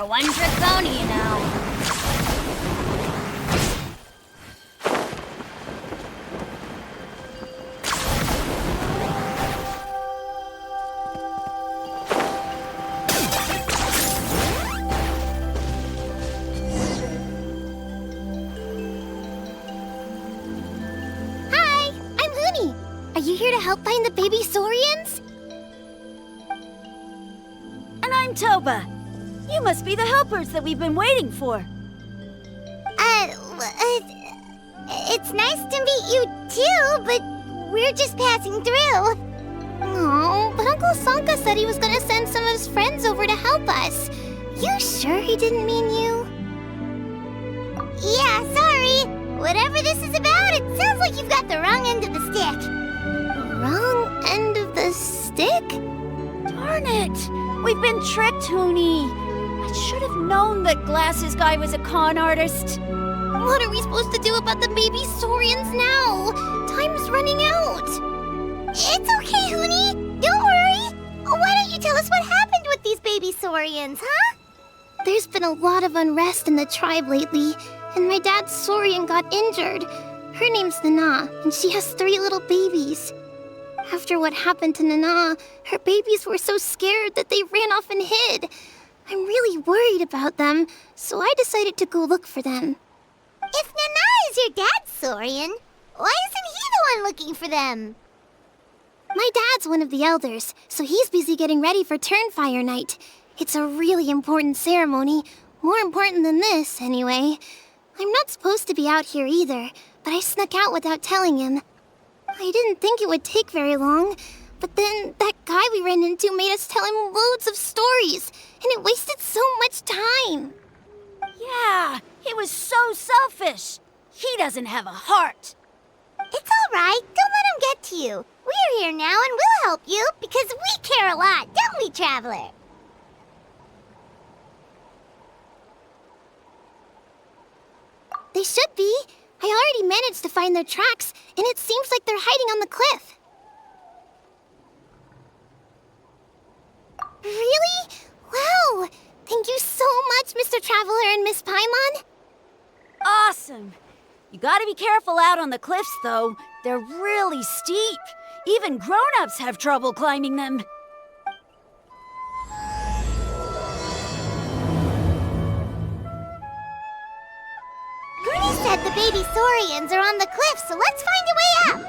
a one-trick pony, you know. Hi, I'm Huni. Are you here to help find the baby Saurians? And I'm Toba. You must be the helpers that we've been waiting for. It's nice to meet you too, but we're just passing through. Oh, but Uncle Sanka said he was gonna send some of his friends over to help us. You sure he didn't mean you? Yeah, sorry. Whatever this is about, it sounds like you've got the wrong end of the stick. Wrong end of the stick? Darn it! We've been tricked, Huni. I should have known that Glasses Guy was a con artist. What are we supposed to do about the baby Saurians now? Time's running out. It's okay, Huni. Don't worry. Why don't you tell us what happened with these baby Saurians, huh? There's been a lot of unrest in the tribe lately, and my dad's Saurian got injured. Her name's Nana, and she has 3 little babies. After what happened to Nana, her babies were so scared that they ran off and hid. I'm really worried about them, so I decided to go look for them. If Nana is your dad's Saurian, why isn't he the one looking for them? My dad's one of the elders, so he's busy getting ready for Turnfire Night. It's a really important ceremony, more important than this, anyway. I'm not supposed to be out here either, but I snuck out without telling him. I didn't think it would take very long, but then that guy we ran into made us tell him loads of stories, and it wasted so much time. Yeah, he was so selfish. He doesn't have a heart. It's all right. Don't let him get to you. We're here now and we'll help you because we care a lot, don't we, Traveler? They should be. I already managed to find their tracks, and it seems like they're hiding on the cliff. Really? Wow! Thank you so much, Mr. Traveler and Miss Paimon. Awesome. You gotta be careful out on the cliffs, though. They're really steep. Even grown-ups have trouble climbing them. Gurney said the baby Saurians are on the cliff, so let's find a way up.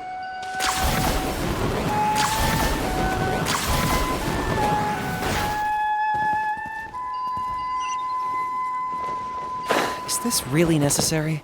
Is this really necessary?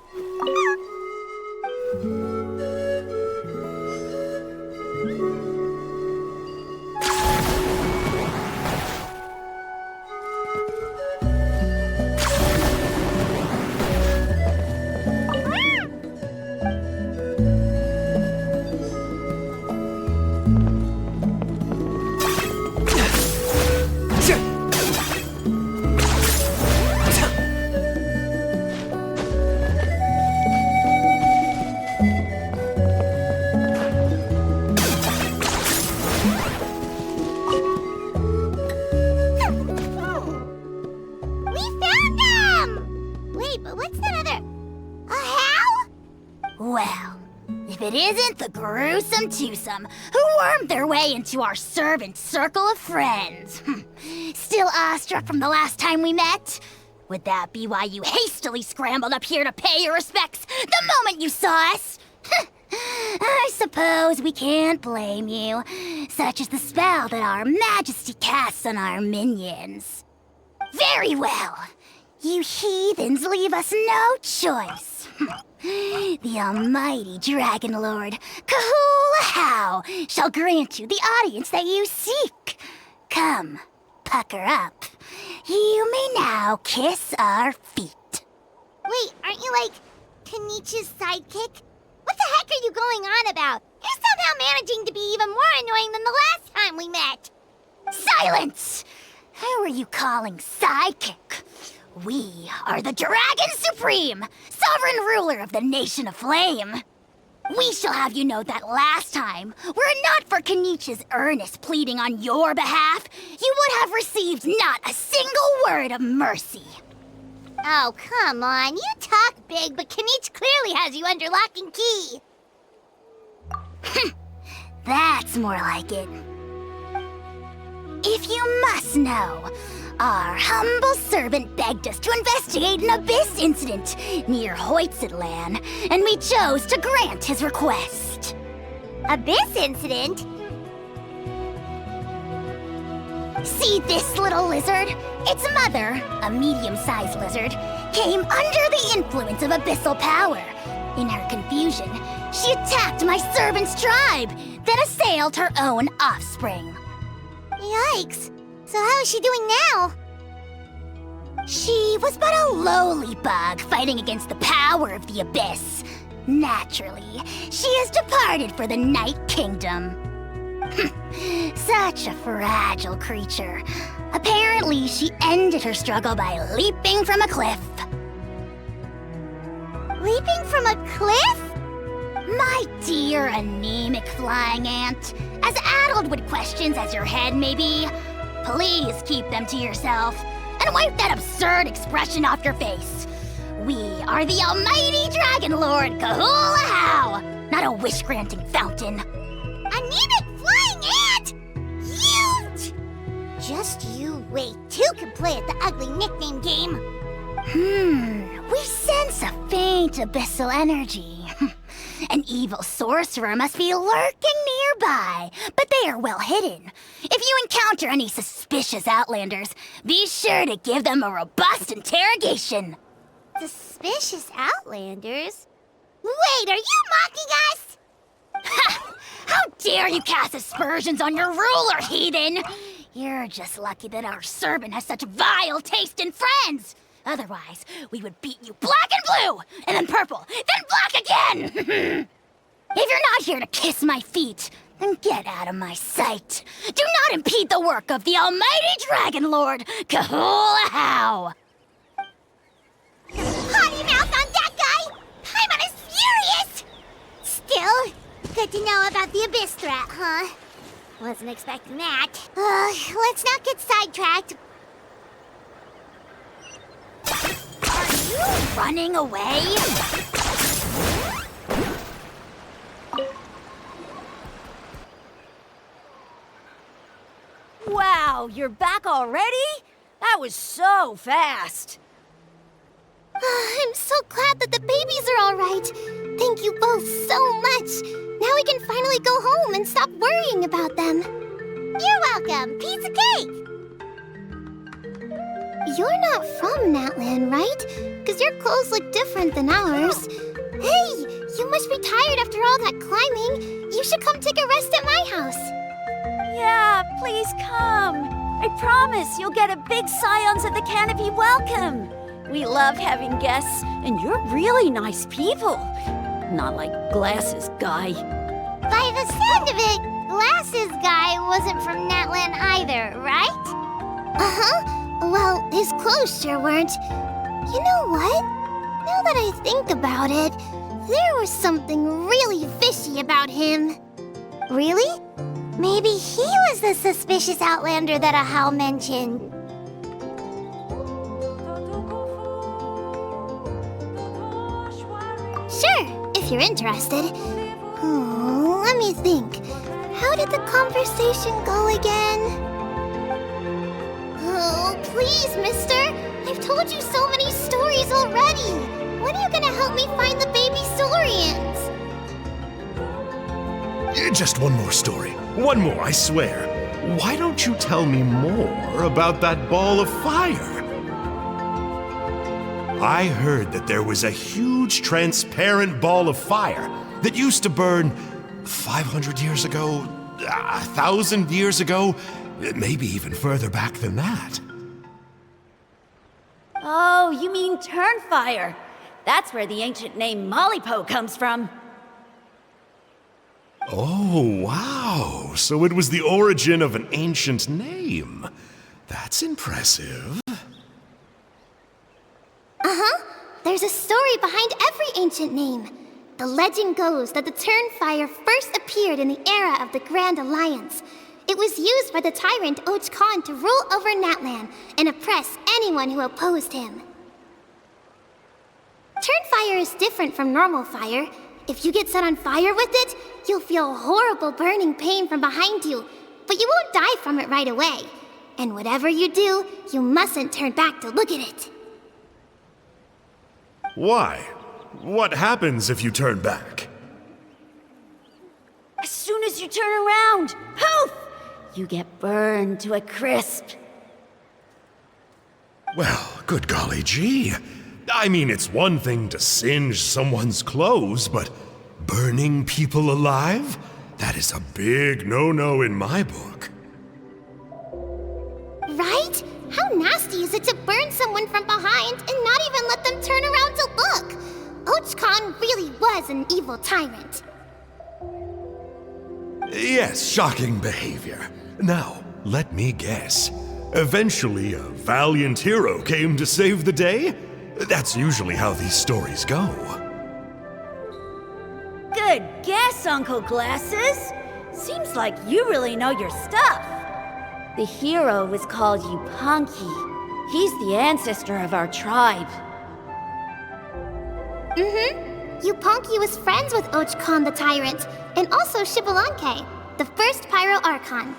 It isn't the gruesome twosome who wormed their way into our servant circle of friends. Still awestruck from the last time we met? Would that be why you hastily scrambled up here to pay your respects the moment you saw us? I suppose we can't blame you. Such is the spell that our majesty casts on our minions. Very well. You heathens leave us no choice. The almighty Dragon Lord, Kahula shall grant you the audience that you seek. Come, pucker up. You may now kiss our feet. Wait, aren't you like Kinich's sidekick? What the heck are you going on about? You're somehow managing to be even more annoying than the last time we met. Silence! Who are you calling sidekick? We are the Dragon Supreme, sovereign ruler of the Nation of Flame. We shall have you know that last time, were it not for Kinich's earnest pleading on your behalf, you would have received not a single word of mercy. Oh, come on. You talk big, but Kinich clearly has you under lock and key. That's more like it. If you must know, our humble servant begged us to investigate an abyss incident near Hoytsidland, and we chose to grant his request. Abyss incident? See this little lizard? Its mother, a medium-sized lizard, came under the influence of abyssal power. In her confusion, she attacked my servant's tribe, then assailed her own offspring. Yikes. So how is she doing now? She was but a lowly bug fighting against the power of the abyss. Naturally, she has departed for the Night Kingdom. Such a fragile creature. Apparently, she ended her struggle by leaping from a cliff. Leaping from a cliff? My dear anemic flying ant, as addled with questions as your head may be, please keep them to yourself and wipe that absurd expression off your face. We are the almighty Dragon Lord Kahula-How, not a wish-granting fountain. Anemic flying ant! Huge! Just you wait. Two can play at the ugly nickname game. We sense a faint abyssal energy. An evil sorcerer must be lurking nearby, but they are well hidden. If you encounter any suspicious outlanders, be sure to give them a robust interrogation. Suspicious outlanders? Wait, are you mocking us? Ha! How dare you cast aspersions on your ruler, heathen! You're just lucky that our servant has such vile taste in friends. Otherwise, we would beat you black and blue, and then purple, then black again! If you're not here to kiss my feet, then get out of my sight. Do not impede the work of the almighty Dragon Lord, Kahula-How! Potty mouth on that guy! Paimon is furious! Still, good to know about the abyss threat, huh? Wasn't expecting that. Let's not get sidetracked. Are you running away? Wow, you're back already? That was so fast. I'm so glad that the babies are all right. Thank you both so much. Now we can finally go home and stop worrying about them. You're welcome. Piece of cake. You're not from Natland, right? Because your clothes look different than ours. Hey, you must be tired after all that climbing. You should come take a rest at my house. Yeah, please come. I promise you'll get a big Scions of the Canopy welcome. We love having guests, and you're really nice people. Not like Glasses Guy. By the sound of it, Glasses Guy wasn't from Natland either, right? Uh-huh. Well, his clothes sure weren't. You know what? Now that I think about it, there was something really fishy about him. Really? Maybe he was the suspicious outlander that Ahau mentioned. Sure, if you're interested. Let me think. How did the conversation go again? Oh, please, mister. I've told you so many stories already. When are you gonna help me find the baby Saurians? Just one more story. One more, I swear. Why don't you tell me more about that ball of fire? I heard that there was a huge transparent ball of fire that used to burn 500 years ago, 1,000 years ago, maybe even further back than that. Oh, you mean Turnfire. That's where the ancient name Mollypo comes from. Oh, wow. So it was the origin of an ancient name. That's impressive. Uh-huh. There's a story behind every ancient name. The legend goes that the Turnfire first appeared in the era of the Grand Alliance. It was used by the tyrant Och Khan to rule over Natlan and oppress anyone who opposed him. Turnfire is different from normal fire. If you get set on fire with it, you'll feel horrible burning pain from behind you, but you won't die from it right away. And whatever you do, you mustn't turn back to look at it. Why? What happens if you turn back? As soon as you turn around, poof! You get burned to a crisp. Well, good golly gee. I mean, it's one thing to singe someone's clothes, but burning people alive? That is a big no-no in my book. Right? How nasty is it to burn someone from behind and not even let them turn around to look? Och Khan really was an evil tyrant. Yes, shocking behavior. Now, let me guess. Eventually, a valiant hero came to save the day? That's usually how these stories go. Good guess, Uncle Glasses. Seems like you really know your stuff. The hero was called Yupanqui. He's the ancestor of our tribe. Yupanqui was friends with Och Khan the Tyrant, and also Shibalanke, the first Pyro Archon.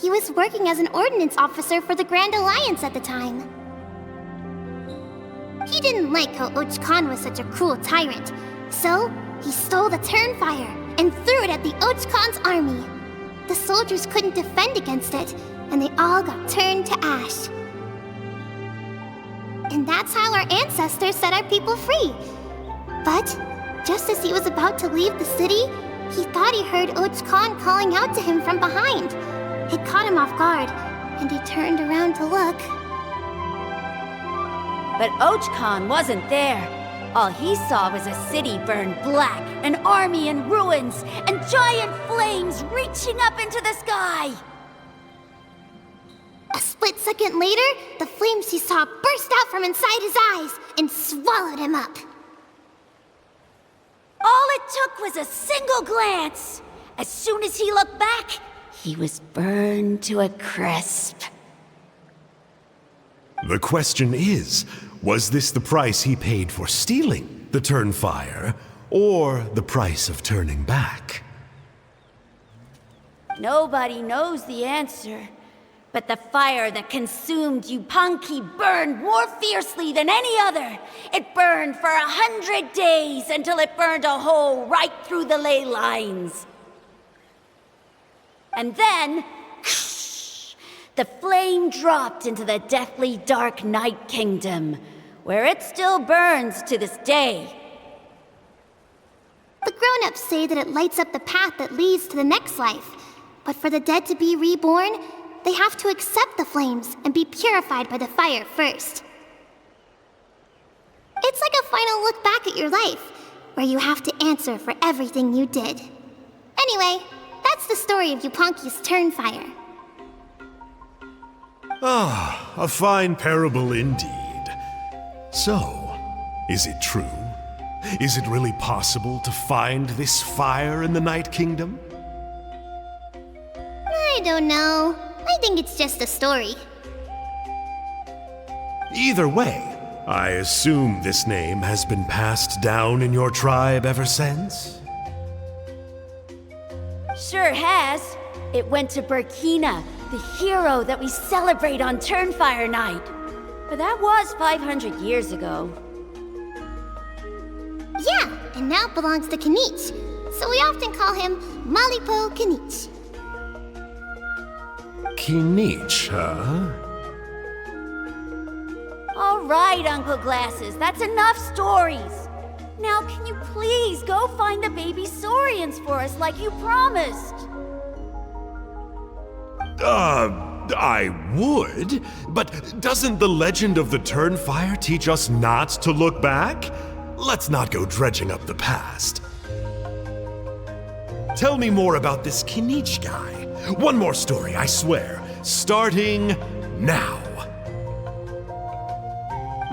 He was working as an ordnance officer for the Grand Alliance at the time. He didn't like how Och Khan was such a cruel tyrant, so he stole the Turnfire and threw it at the Och Khan's army. The soldiers couldn't defend against it, and they all got turned to ash. And that's how our ancestors set our people free. But just as he was about to leave the city, he thought he heard Och Khan calling out to him from behind. It caught him off guard, and he turned around to look. But Och Khan wasn't there. All he saw was a city burned black, an army in ruins, and giant flames reaching up into the sky. A split second later, the flames he saw burst out from inside his eyes and swallowed him up. All it took was a single glance. As soon as he looked back, he was burned to a crisp. The question is, was this the price he paid for stealing the Turnfire, or the price of turning back? Nobody knows the answer. But the fire that consumed Yupanqui burned more fiercely than any other. It burned for 100 days until it burned a hole right through the ley lines. And then, the flame dropped into the deathly dark Night Kingdom, where it still burns to this day. The grown-ups say that it lights up the path that leads to the next life. But for the dead to be reborn, they have to accept the flames and be purified by the fire first. It's like a final look back at your life, where you have to answer for everything you did. Anyway, that's the story of Yupanqui's Turnfire. Ah, a fine parable indeed. So, is it true? Is it really possible to find this fire in the Night Kingdom? I don't know. I think it's just a story. Either way, I assume this name has been passed down in your tribe ever since? Sure has. It went to Burkina, the hero that we celebrate on Turnfire Night. But that was 500 years ago. Yeah, and now it belongs to Kinich, so we often call him Malipo Kinich. Kinich, huh? All right, Uncle Glasses, that's enough stories. Now, can you please go find the baby saurians for us like you promised? I would, but doesn't the legend of the Turnfire teach us not to look back? Let's not go dredging up the past. Tell me more about this Kinich guy. One more story, I swear. Starting now.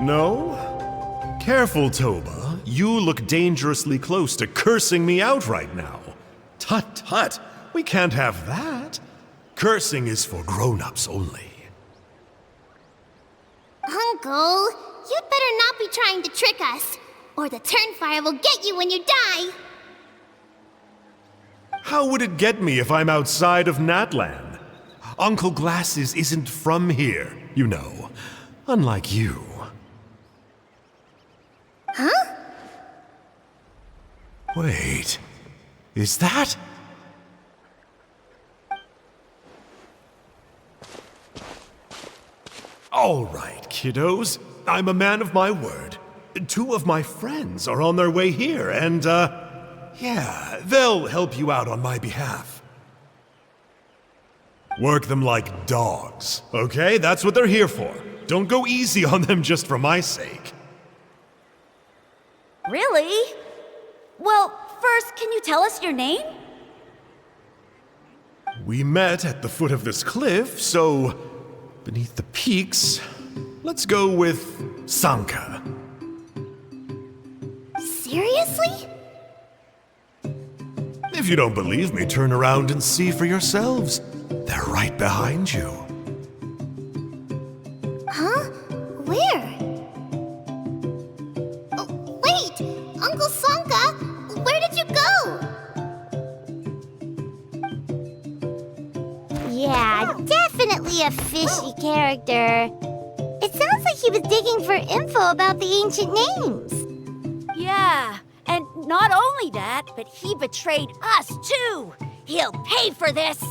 No? Careful, Toba. You look dangerously close to cursing me out right now. Tut tut, we can't have that. Cursing is for grown-ups only. Uncle, you'd better not be trying to trick us, or the Turnfire will get you when you die. How would it get me if I'm outside of Natlan? Uncle Glasses isn't from here, you know. Unlike you. Huh? Wait, is that? All right, kiddos. I'm a man of my word. 2 of my friends are on their way here, and, yeah, they'll help you out on my behalf. Work them like dogs, okay? That's what they're here for. Don't go easy on them just for my sake. Really? Well, first, can you tell us your name? We met at the foot of this cliff, so beneath the peaks, let's go with Sanka. Seriously? If you don't believe me, turn around and see for yourselves. They're right behind you. Huh? Where? Oh, wait! Uncle Sanka, where did you go? Yeah, definitely a fishy character. It sounds like he was digging for info about the ancient names. Yeah, and not only that, but he betrayed us too. He'll pay for this.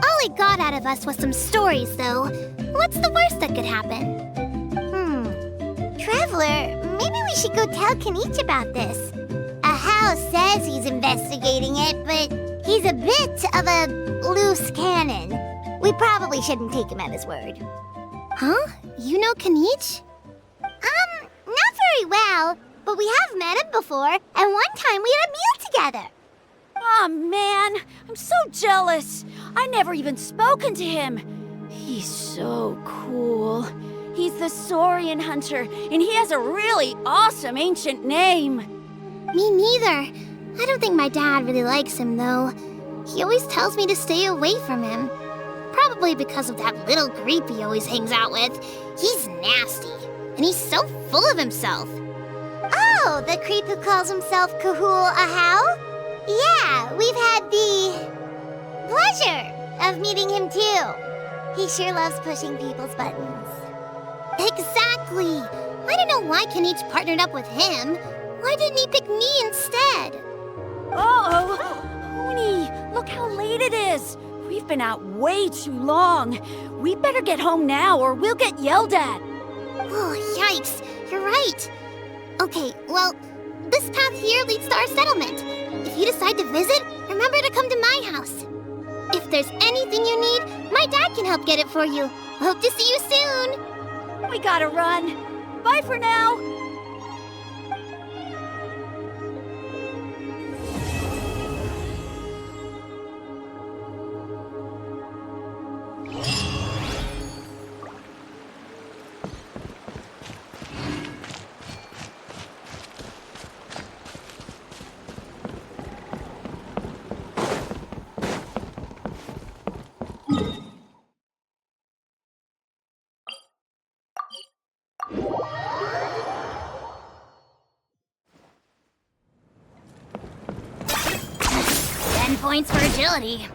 All he got out of us was some stories, though. What's the worst that could happen? Traveler, maybe we should go tell Kinich about this. Ahau says he's investigating it, but he's a bit of a loose cannon. We probably shouldn't take him at his word. Huh? You know Kinich? Not very well, but we have met him before, and one time we had a meal together. Aw, man, I'm so jealous. I never even spoken to him. He's so cool. He's the Saurian hunter, and he has a really awesome ancient name. Me neither. I don't think my dad really likes him, though. He always tells me to stay away from him. Probably because of that little creep he always hangs out with. He's nasty, and he's so full of himself. Oh, the creep who calls himself Kahul Ahau? Yeah, we've had the pleasure of meeting him too. He sure loves pushing people's buttons. Exactly. I don't know why Kinich partnered up with him. Why didn't he pick me instead? Uh-oh! Honey, look how late it is. We've been out way too long. We better get home now or we'll get yelled at. Oh, yikes. You're right. Okay, well, this path here leads to our settlement. If you decide to visit, remember to come to my house. If there's anything you need, my dad can help get it for you. Hope to see you soon. We gotta run. Bye for now. Points for agility.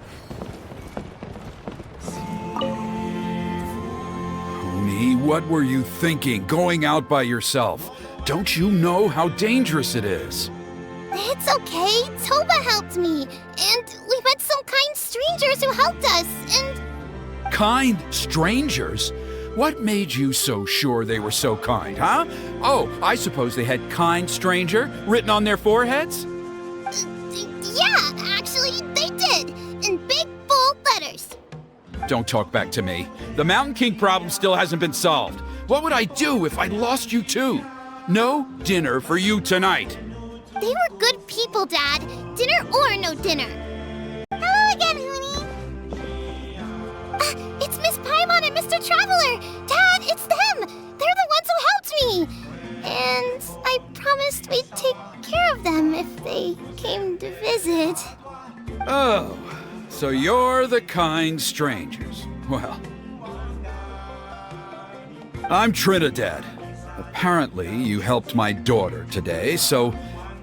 Uni, what were you thinking, going out by yourself? Don't you know how dangerous it is? It's okay. Toba helped me. And we met some kind strangers who helped us, and... Kind strangers? What made you so sure they were so kind, huh? Oh, I suppose they had kind stranger written on their foreheads? Yeah, actually, they did. In big, bold letters. Don't talk back to me. The Mountain King problem still hasn't been solved. What would I do if I lost you too? No dinner for you tonight. They were good people, Dad. Dinner or no dinner. Hello again, Huni. It's Miss Paimon and Mr. Traveler. Dad, it's them. They're the ones who helped me. And I promised we'd I came to visit. Oh, so you're the kind strangers. Well, I'm Trinidad. Apparently, you helped my daughter today, so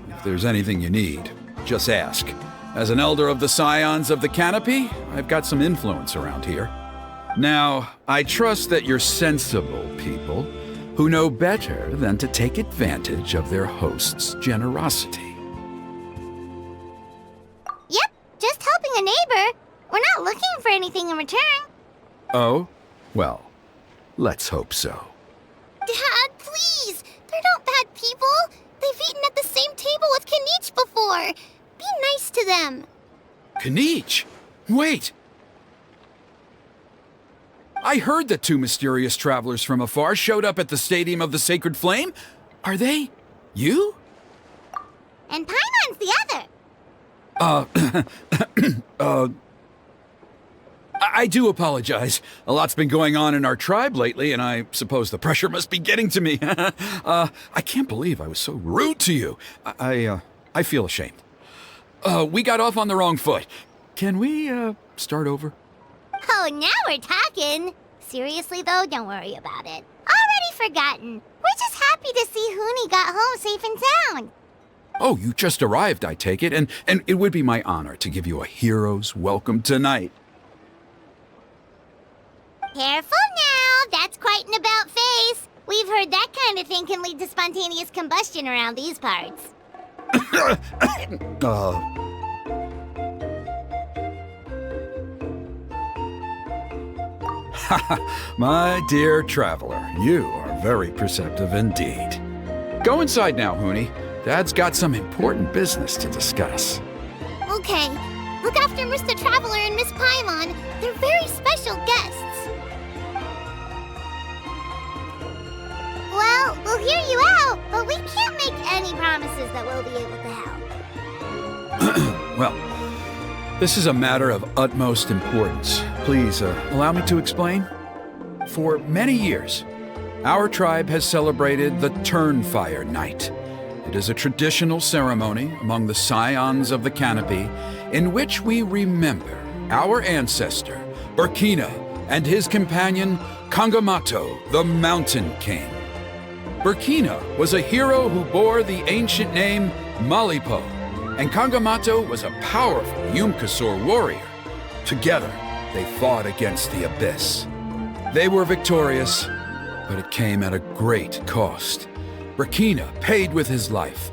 if there's anything you need, just ask. As an elder of the Scions of the Canopy, I've got some influence around here. Now, I trust that you're sensible people who know better than to take advantage of their host's generosity. Yep, just helping a neighbor. We're not looking for anything in return. Oh? Well, let's hope so. Dad, please! They're not bad people. They've eaten at the same table with Kinich before. Be nice to them. Kinich! Wait! I heard that two mysterious travelers from afar showed up at the Stadium of the Sacred Flame. Are they you? And Paimon's the other. I do apologize. A lot's been going on in our tribe lately, and I suppose the pressure must be getting to me. I can't believe I was so rude to you. I feel ashamed. We got off on the wrong foot. Can we, start over? Oh, now we're talking. Seriously, though, don't worry about it. Already forgotten. We're just happy to see Huni got home safe and sound. Oh, you just arrived, I take it, and it would be my honor to give you a hero's welcome tonight. Careful now. That's quite an about face. We've heard that kind of thing can lead to spontaneous combustion around these parts. My dear traveler, you are very perceptive indeed. Go inside now, Huni. Dad's got some important business to discuss. Okay. Look after Mr. Traveler and Miss Paimon. They're very special guests. Well, we'll hear you out, but we can't make any promises that we'll be able to help. Well, this is a matter of utmost importance. Please, allow me to explain. For many years, our tribe has celebrated the Turnfire Night. It is a traditional ceremony among the Scions of the Canopy in which we remember our ancestor, Burkina, and his companion, Kangamato, the Mountain King. Burkina was a hero who bore the ancient name Malipo, and Kangamato was a powerful Yumkasor warrior. Together, they fought against the Abyss. They were victorious, but it came at a great cost. Burkina paid with his life.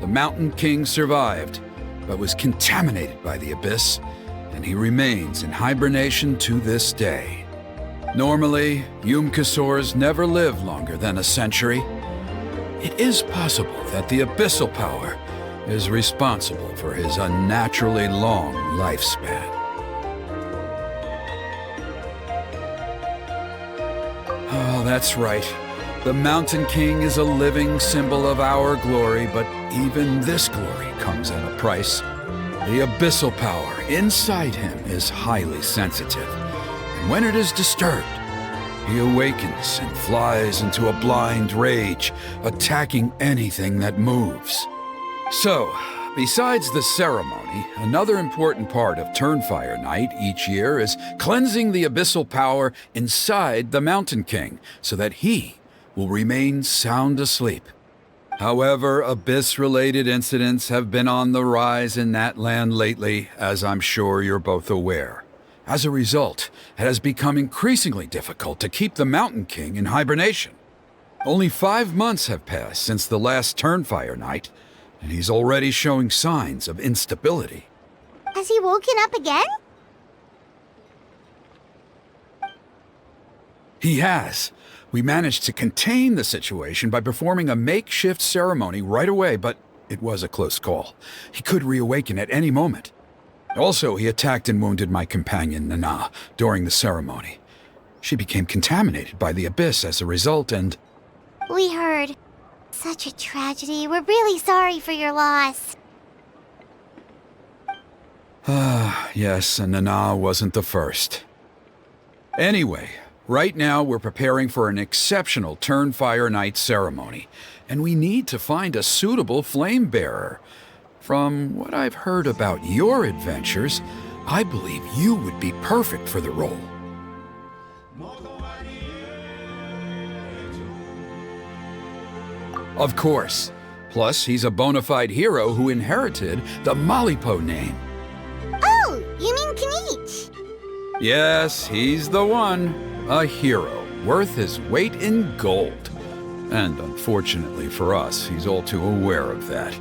The Mountain King survived, but was contaminated by the Abyss, and he remains in hibernation to this day. Normally, Yumkasors never live longer than a century. It is possible that the abyssal power is responsible for his unnaturally long lifespan. Oh, that's right. The Mountain King is a living symbol of our glory, but even this glory comes at a price. The abyssal power inside him is highly sensitive, and when it is disturbed, he awakens and flies into a blind rage, attacking anything that moves. So, besides the ceremony, another important part of Turnfire Night each year is cleansing the abyssal power inside the Mountain King so that he will remain sound asleep. However, Abyss-related incidents have been on the rise in that land lately, as I'm sure you're both aware. As a result, it has become increasingly difficult to keep the Mountain King in hibernation. Only 5 months have passed since the last Turnfire Night, and he's already showing signs of instability. Has he woken up again? He has. We managed to contain the situation by performing a makeshift ceremony right away, but it was a close call. He could reawaken at any moment. Also, he attacked and wounded my companion, Nana, during the ceremony. She became contaminated by the Abyss as a result, and... We heard. Such a tragedy. We're really sorry for your loss. Yes, and Nana wasn't the first. Anyway, right now we're preparing for an exceptional Turnfire Night ceremony, and we need to find a suitable flame bearer. From what I've heard about your adventures, I believe you would be perfect for the role. Of course. Plus, he's a bona fide hero who inherited the Malipo name. Oh, you mean Kinich? Yes, he's the one. A hero, worth his weight in gold. And unfortunately for us, he's all too aware of that.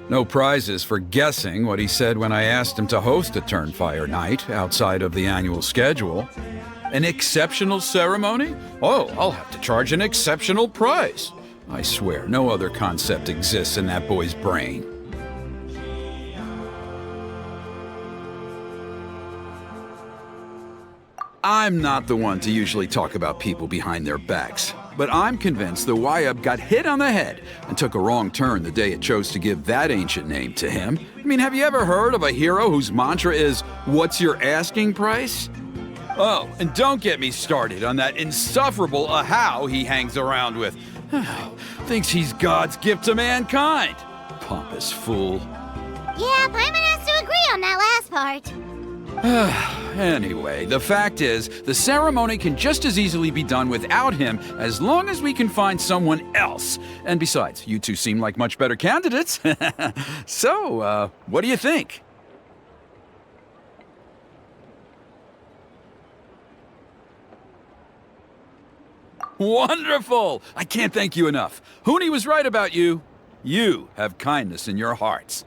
No prizes for guessing what he said when I asked him to host a Turnfire night outside of the annual schedule. An exceptional ceremony? Oh, I'll have to charge an exceptional price. I swear, no other concept exists in that boy's brain. I'm not the one to usually talk about people behind their backs, but I'm convinced the Wyub got hit on the head and took a wrong turn the day it chose to give that ancient name to him. I mean, have you ever heard of a hero whose mantra is, "What's your asking price?" Oh, and don't get me started on that insufferable Ahau he hangs around with. Thinks he's God's gift to mankind. Pompous fool. Yeah, Paimon has to agree on that last part. Anyway, the fact is, the ceremony can just as easily be done without him as long as we can find someone else. And besides, you two seem like much better candidates. So, what do you think? Wonderful! I can't thank you enough. Huni was right about you. You have kindness in your hearts.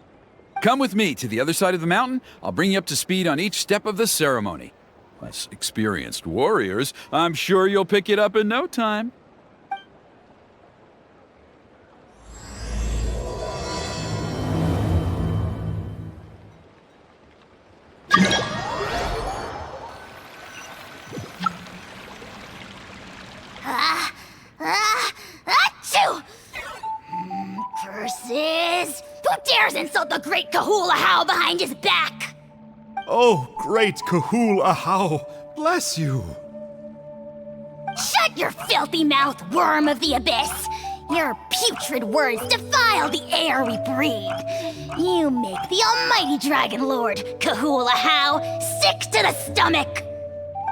Come with me to the other side of the mountain. I'll bring you up to speed on each step of the ceremony. Us experienced warriors, I'm sure you'll pick it up in no time. Achoo! Curses! Who dares insult the great Kahul Ahau behind his back? Oh, great Kahul Ahau, bless you. Shut your filthy mouth, worm of the abyss! Your putrid words defile the air we breathe. You make the almighty Dragon Lord, Kahul Ahau, sick to the stomach!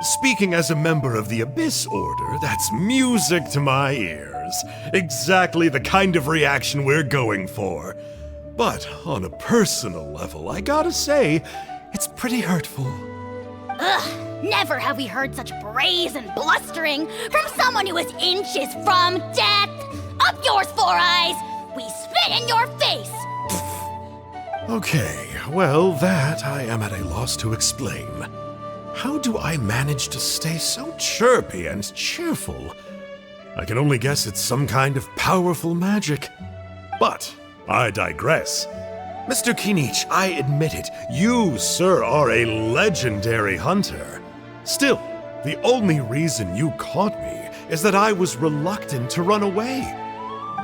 Speaking as a member of the Abyss Order, that's music to my ears. Exactly the kind of reaction we're going for. But on a personal level, I gotta say, it's pretty hurtful. Ugh, never have we heard such brazen blustering from someone who is inches from death! Up yours, Four Eyes! We spit in your face! Okay, well, that I am at a loss to explain. How do I manage to stay so chirpy and cheerful? I can only guess it's some kind of powerful magic. But I digress. Mr. Kinich, I admit it, you, sir, are a legendary hunter. Still, the only reason you caught me is that I was reluctant to run away.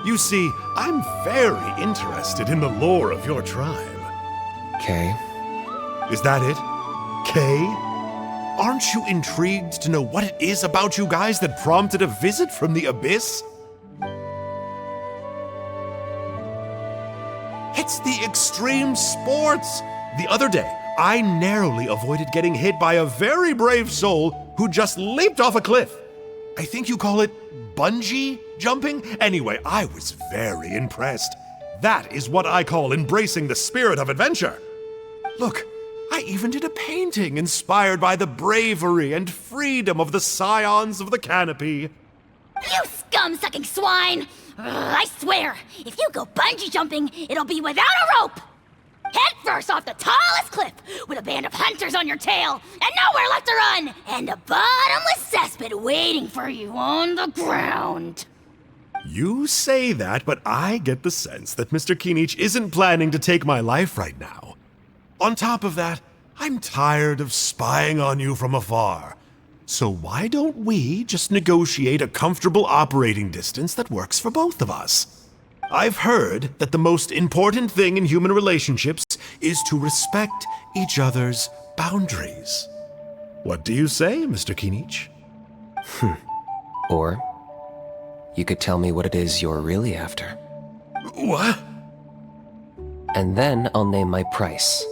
You see, I'm very interested in the lore of your tribe. Kay. Is that it? Kay? Aren't you intrigued to know what it is about you guys that prompted a visit from the Abyss? It's the extreme sports! The other day, I narrowly avoided getting hit by a very brave soul who just leaped off a cliff. I think you call it bungee jumping? Anyway, I was very impressed. That is what I call embracing the spirit of adventure. Look, I even did a painting inspired by the bravery and freedom of the scions of the canopy. You scum-sucking swine! Ugh, I swear, if you go bungee jumping, it'll be without a rope! Head first off the tallest cliff, with a band of hunters on your tail, and nowhere left to run, and a bottomless cesspit waiting for you on the ground. You say that, but I get the sense that Mr. Kinich isn't planning to take my life right now. On top of that, I'm tired of spying on you from afar. So why don't we just negotiate a comfortable operating distance that works for both of us? I've heard that the most important thing in human relationships is to respect each other's boundaries. What do you say, Mr. Kinich? Or you could tell me what it is you're really after. What? and then I'll name my price.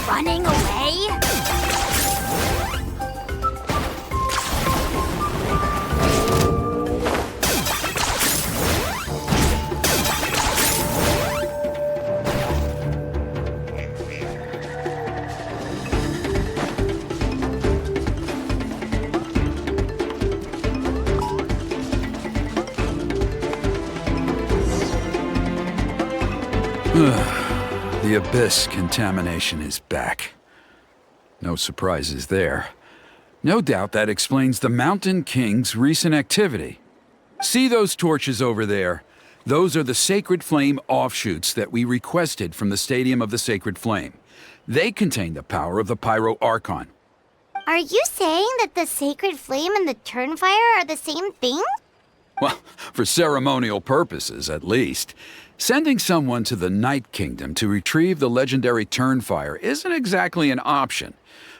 Running away? The Abyss contamination is back. No surprises there. No doubt that explains the Mountain King's recent activity. See those torches over there? Those are the Sacred Flame offshoots that we requested from the Stadium of the Sacred Flame. They contain the power of the Pyro Archon. Are you saying that the Sacred Flame and the Turnfire are the same thing? Well, for ceremonial purposes, at least. Sending someone to the Night Kingdom to retrieve the legendary Turnfire isn't exactly an option.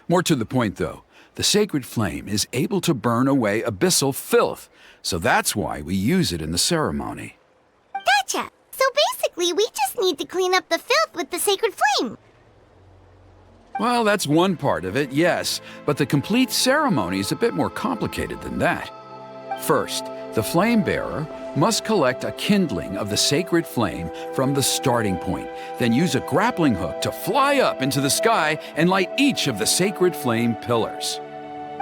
More to the point, though, the Sacred Flame is able to burn away abyssal filth, so that's why we use it in the ceremony. Gotcha! So basically, we just need to clean up the filth with the Sacred Flame. Well, that's one part of it, yes, but the complete ceremony is a bit more complicated than that. First, the flame bearer must collect a kindling of the sacred flame from the starting point, then use a grappling hook to fly up into the sky and light each of the sacred flame pillars.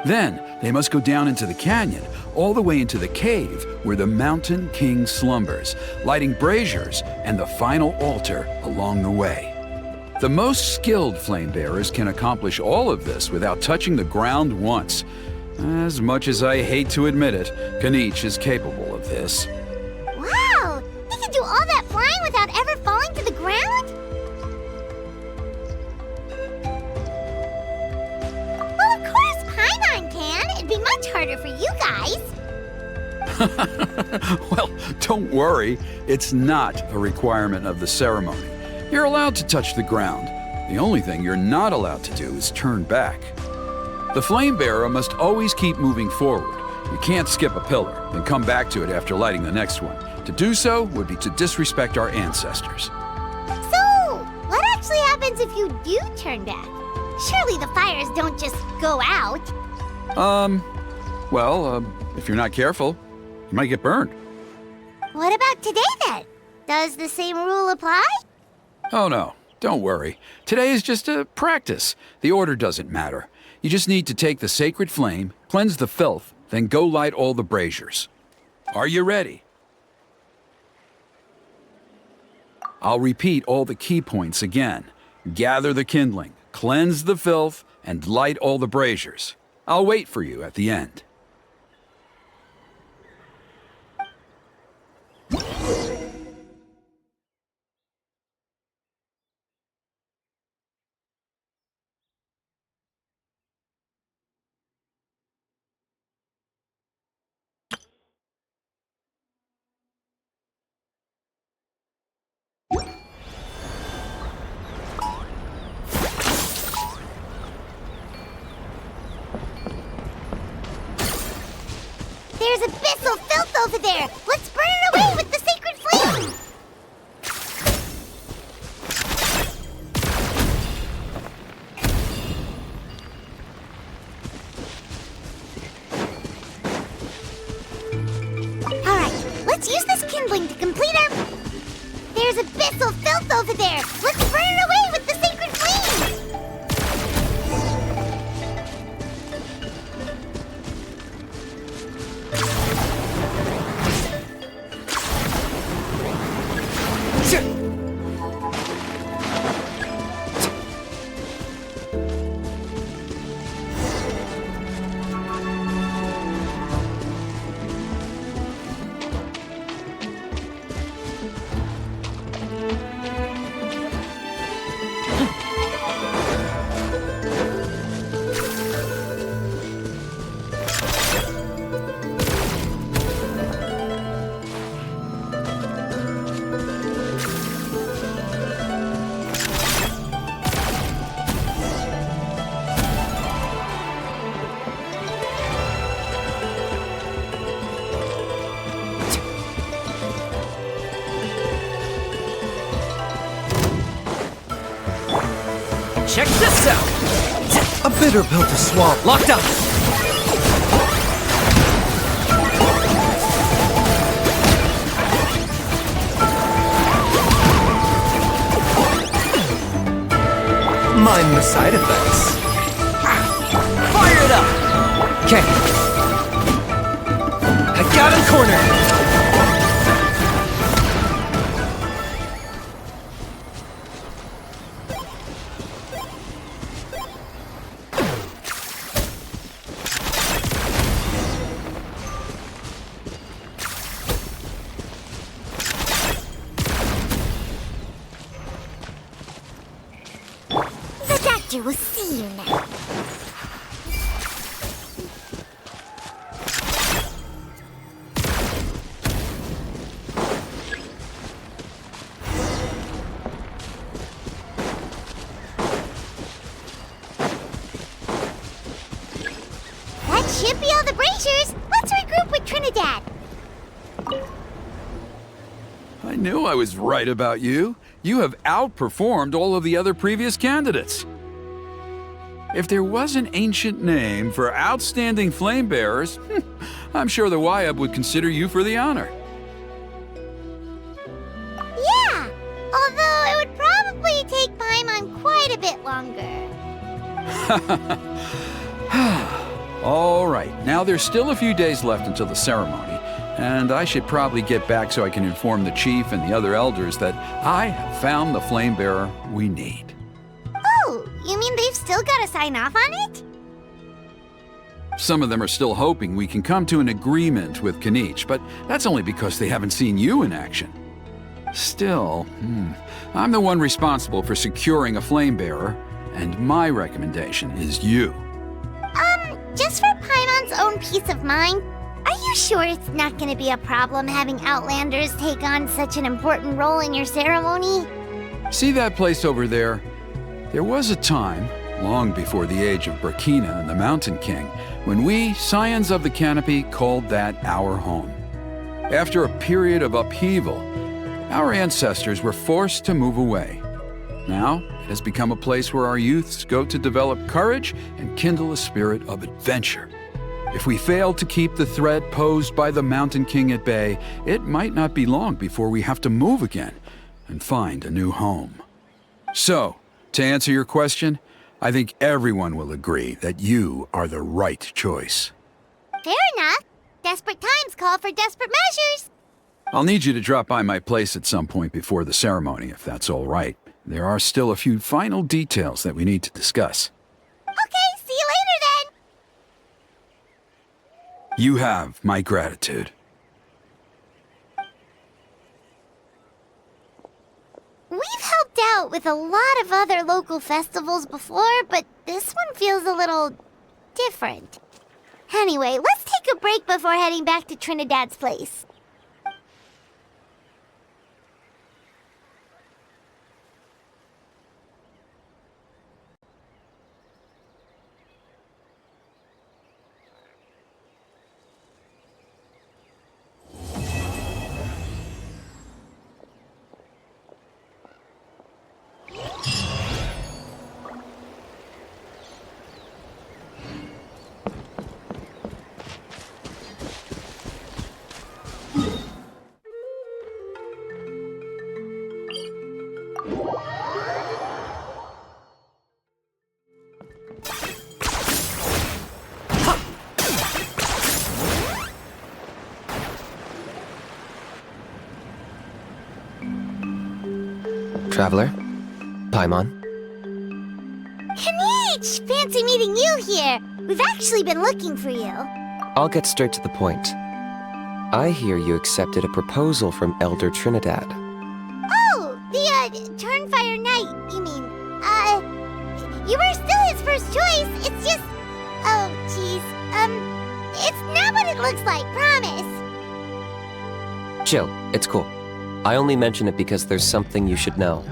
Then, they must go down into the canyon, all the way into the cave where the Mountain King slumbers, lighting braziers and the final altar along the way. The most skilled flame bearers can accomplish all of this without touching the ground once. As much as I hate to admit it, Kinich is capable of this. Wow! He can do all that flying without ever falling to the ground? Well, of course Paimon can. It'd be much harder for you guys. Well, don't worry. It's not a requirement of the ceremony. You're allowed to touch the ground. The only thing you're not allowed to do is turn back. The flame bearer must always keep moving forward. You can't skip a pillar, then come back to it after lighting the next one. To do so would be to disrespect our ancestors. So, what actually happens if you do turn back? Surely the fires don't just go out. If you're not careful, you might get burned. What about today then? Does the same rule apply? Oh no, don't worry. Today is just a practice. The order doesn't matter. You just need to take the sacred flame, cleanse the filth, then go light all the braziers. Are you ready? I'll repeat all the key points again. Gather the kindling, cleanse the filth, and light all the braziers. I'll wait for you at the end. There's abyssal filth over there! Let's burn it away with the sacred flame! kindling to complete our... There's abyssal filth over there! Let's burn it away with the sacred flames! Check this out! A bitter pill to swallow. Locked up! Mind the side effects. Fire it up! Okay. I got him cornered! The doctor will see you now. That should be all the bracers. Let's regroup with Trinidad. I knew I was right about you. You have outperformed all of the other previous candidates. If there was an ancient name for outstanding flame bearers, I'm sure the Wyab would consider you for the honor. Yeah, although it would probably take Paimon quite a bit longer. All right, now there's still a few days left until the ceremony, and I should probably get back so I can inform the chief and the other elders that I have found the flame bearer we need. Oh, you mean they've still got to sign off on it? Some of them are still hoping we can come to an agreement with Kinich, but that's only because they haven't seen you in action. Still, I'm the one responsible for securing a flame bearer, and my recommendation is you. Just for Paimon's own peace of mind, are you sure it's not going to be a problem having Outlanders take on such an important role in your ceremony? See that place over there? There was a time, long before the age of Burkina and the Mountain King, when we, Scions of the Canopy, called that our home. After a period of upheaval, our ancestors were forced to move away. Now, it has become a place where our youths go to develop courage and kindle a spirit of adventure. If we fail to keep the threat posed by the Mountain King at bay, it might not be long before we have to move again and find a new home. So, to answer your question, I think everyone will agree that you are the right choice. Fair enough. Desperate times call for desperate measures. I'll need you to drop by my place at some point before the ceremony, if that's all right. There are still a few final details that we need to discuss. Okay, see you later then. You have my gratitude. We've helped out with a lot of other local festivals before, but this one feels a little different. Anyway, let's take a break before heading back to Trinidad's place. Traveler? Paimon? Kinich! Fancy meeting you here. We've actually been looking for you. I'll get straight to the point. I hear you accepted a proposal from Elder Trinidad. Oh, the, Turnfire Knight, you mean. You were still his first choice. It's just... Oh, jeez. It's not what it looks like, promise. Chill, it's cool. I only mention it because there's something you should know.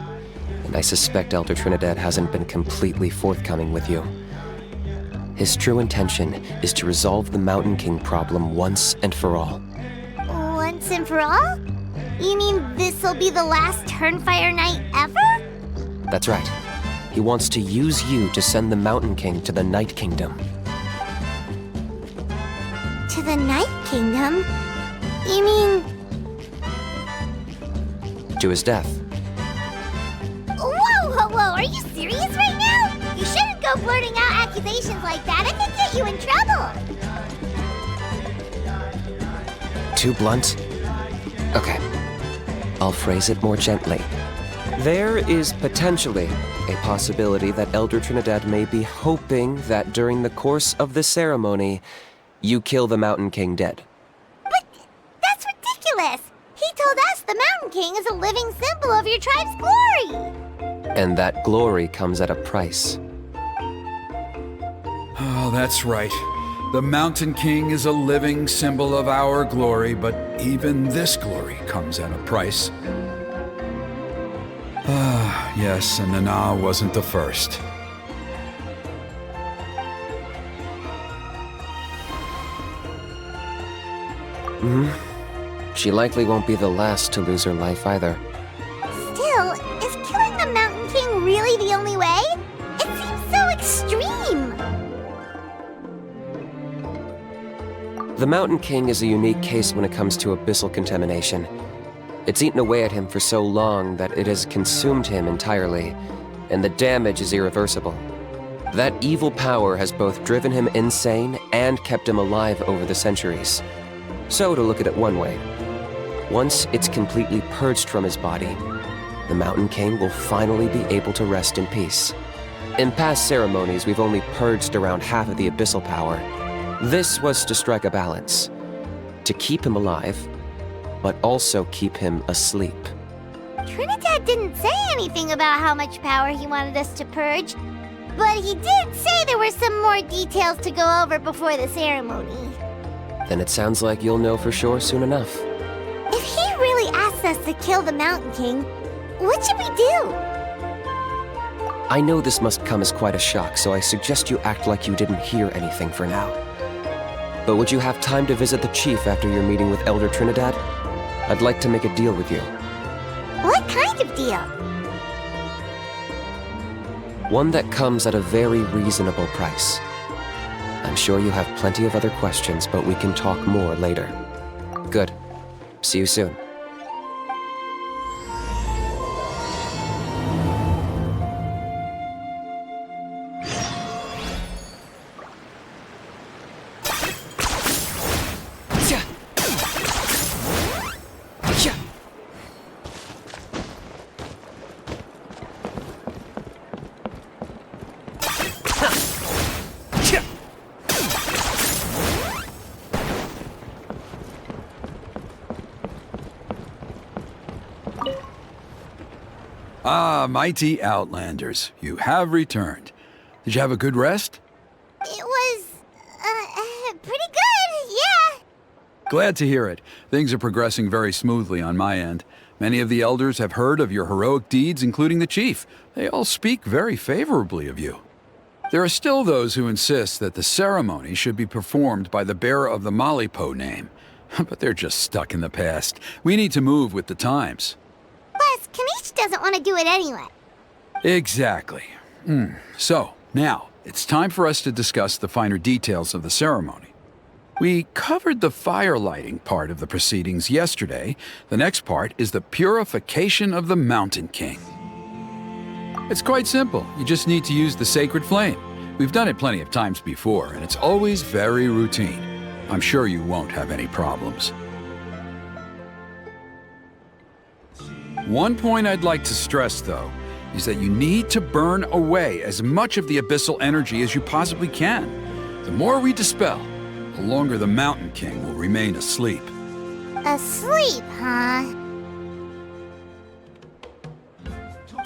And I suspect Elder Trinidad hasn't been completely forthcoming with you. His true intention is to resolve the Mountain King problem once and for all. Once and for all? You mean this'll be the last Turnfire Knight ever? That's right. He wants to use you to send the Mountain King to the Night Kingdom. To the Night Kingdom? You mean... To his death. Whoa! Are you serious right now? You shouldn't go blurting out accusations like that. It could get you in trouble. Too blunt? Okay. I'll phrase it more gently. There is potentially a possibility that Elder Trinidad may be hoping that during the course of the ceremony, you kill the Mountain King dead. But that's ridiculous! He told us the Mountain King is a living symbol of your tribe's glory! And that glory comes at a price. Oh, that's right. The Mountain King is a living symbol of our glory, but even this glory comes at a price. Ah, yes, and Nana wasn't the first. She likely won't be the last to lose her life either. Still, is killing the Mountain King really the only way? It seems so extreme! The Mountain King is a unique case when it comes to abyssal contamination. It's eaten away at him for so long that it has consumed him entirely, and the damage is irreversible. That evil power has both driven him insane and kept him alive over the centuries. So, to look at it one way, once it's completely purged from his body, the Mountain King will finally be able to rest in peace. In past ceremonies, we've only purged around half of the abyssal power. This was to strike a balance, to keep him alive, but also keep him asleep. Trinidad didn't say anything about how much power he wanted us to purge, but he did say there were some more details to go over before the ceremony. Then it sounds like you'll know for sure soon enough. If he really asks us to kill the Mountain King, what should we do? I know this must come as quite a shock, so I suggest you act like you didn't hear anything for now. But would you have time to visit the chief after your meeting with Elder Trinidad? I'd like to make a deal with you. What kind of deal? One that comes at a very reasonable price. I'm sure you have plenty of other questions, but we can talk more later. Good. See you soon. Ah, mighty Outlanders, you have returned. Did you have a good rest? It was, pretty good, yeah. Glad to hear it. Things are progressing very smoothly on my end. Many of the elders have heard of your heroic deeds, including the chief. They all speak very favorably of you. There are still those who insist that the ceremony should be performed by the bearer of the Malipo name. But they're just stuck in the past. We need to move with the times. Plus, Kinich doesn't want to do it anyway. Exactly. So, now, it's time for us to discuss the finer details of the ceremony. We covered the fire lighting part of the proceedings yesterday. The next part is the purification of the Mountain King. It's quite simple. You just need to use the sacred flame. We've done it plenty of times before, and it's always very routine. I'm sure you won't have any problems. One point I'd like to stress, though, is that you need to burn away as much of the abyssal energy as you possibly can. The more we dispel, the longer the Mountain King will remain asleep. Asleep, huh?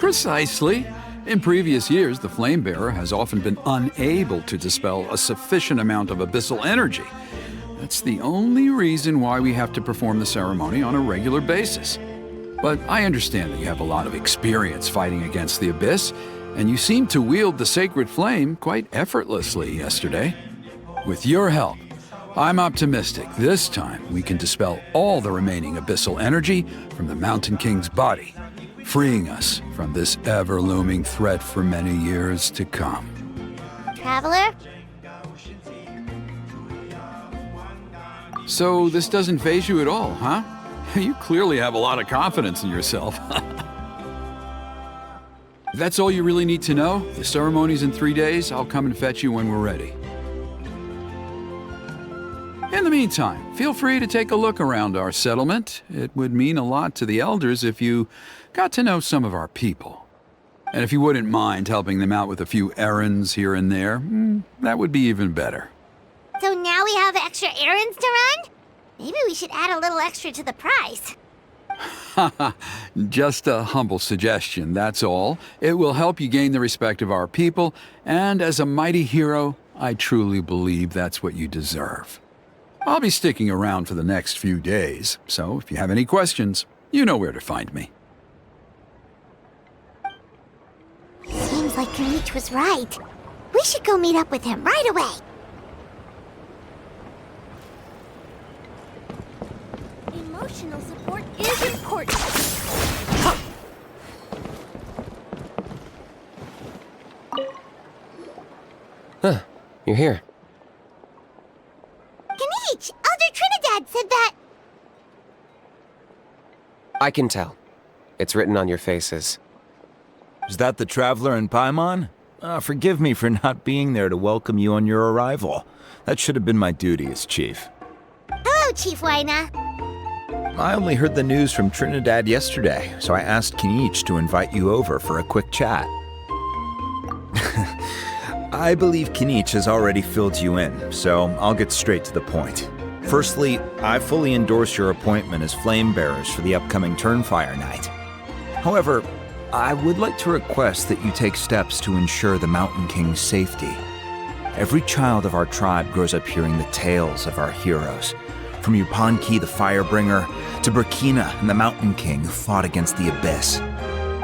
Precisely. In previous years, the Flame Bearer has often been unable to dispel a sufficient amount of abyssal energy. That's the only reason why we have to perform the ceremony on a regular basis. But I understand that you have a lot of experience fighting against the Abyss, and you seem to wield the sacred flame quite effortlessly yesterday. With your help, I'm optimistic this time we can dispel all the remaining abyssal energy from the Mountain King's body, freeing us from this ever-looming threat for many years to come. Traveler? So this doesn't faze you at all, huh? You clearly have a lot of confidence in yourself. If that's all you really need to know, the ceremony's in 3 days. I'll come and fetch you when we're ready. In the meantime, feel free to take a look around our settlement. It would mean a lot to the elders if you got to know some of our people. And if you wouldn't mind helping them out with a few errands here and there, that would be even better. So now we have extra errands to run? Maybe we should add a little extra to the price. Just a humble suggestion, that's all. It will help you gain the respect of our people, and as a mighty hero, I truly believe that's what you deserve. I'll be sticking around for the next few days, so if you have any questions, you know where to find me. Seems like Kinich was right. We should go meet up with him right away. Emotional support is important. Huh, you're here. Kinich! Elder Trinidad said that... I can tell. It's written on your faces. Is that the Traveler in Paimon? Forgive me for not being there to welcome you on your arrival. That should have been my duty as chief. Hello, Chief Waina. I only heard the news from Trinidad yesterday, so I asked Kinich to invite you over for a quick chat. I believe Kinich has already filled you in, so I'll get straight to the point. Firstly, I fully endorse your appointment as flame bearers for the upcoming Turnfire Night. However, I would like to request that you take steps to ensure the Mountain King's safety. Every child of our tribe grows up hearing the tales of our heroes, from Yupanqui the Firebringer to Burkina and the Mountain King who fought against the Abyss.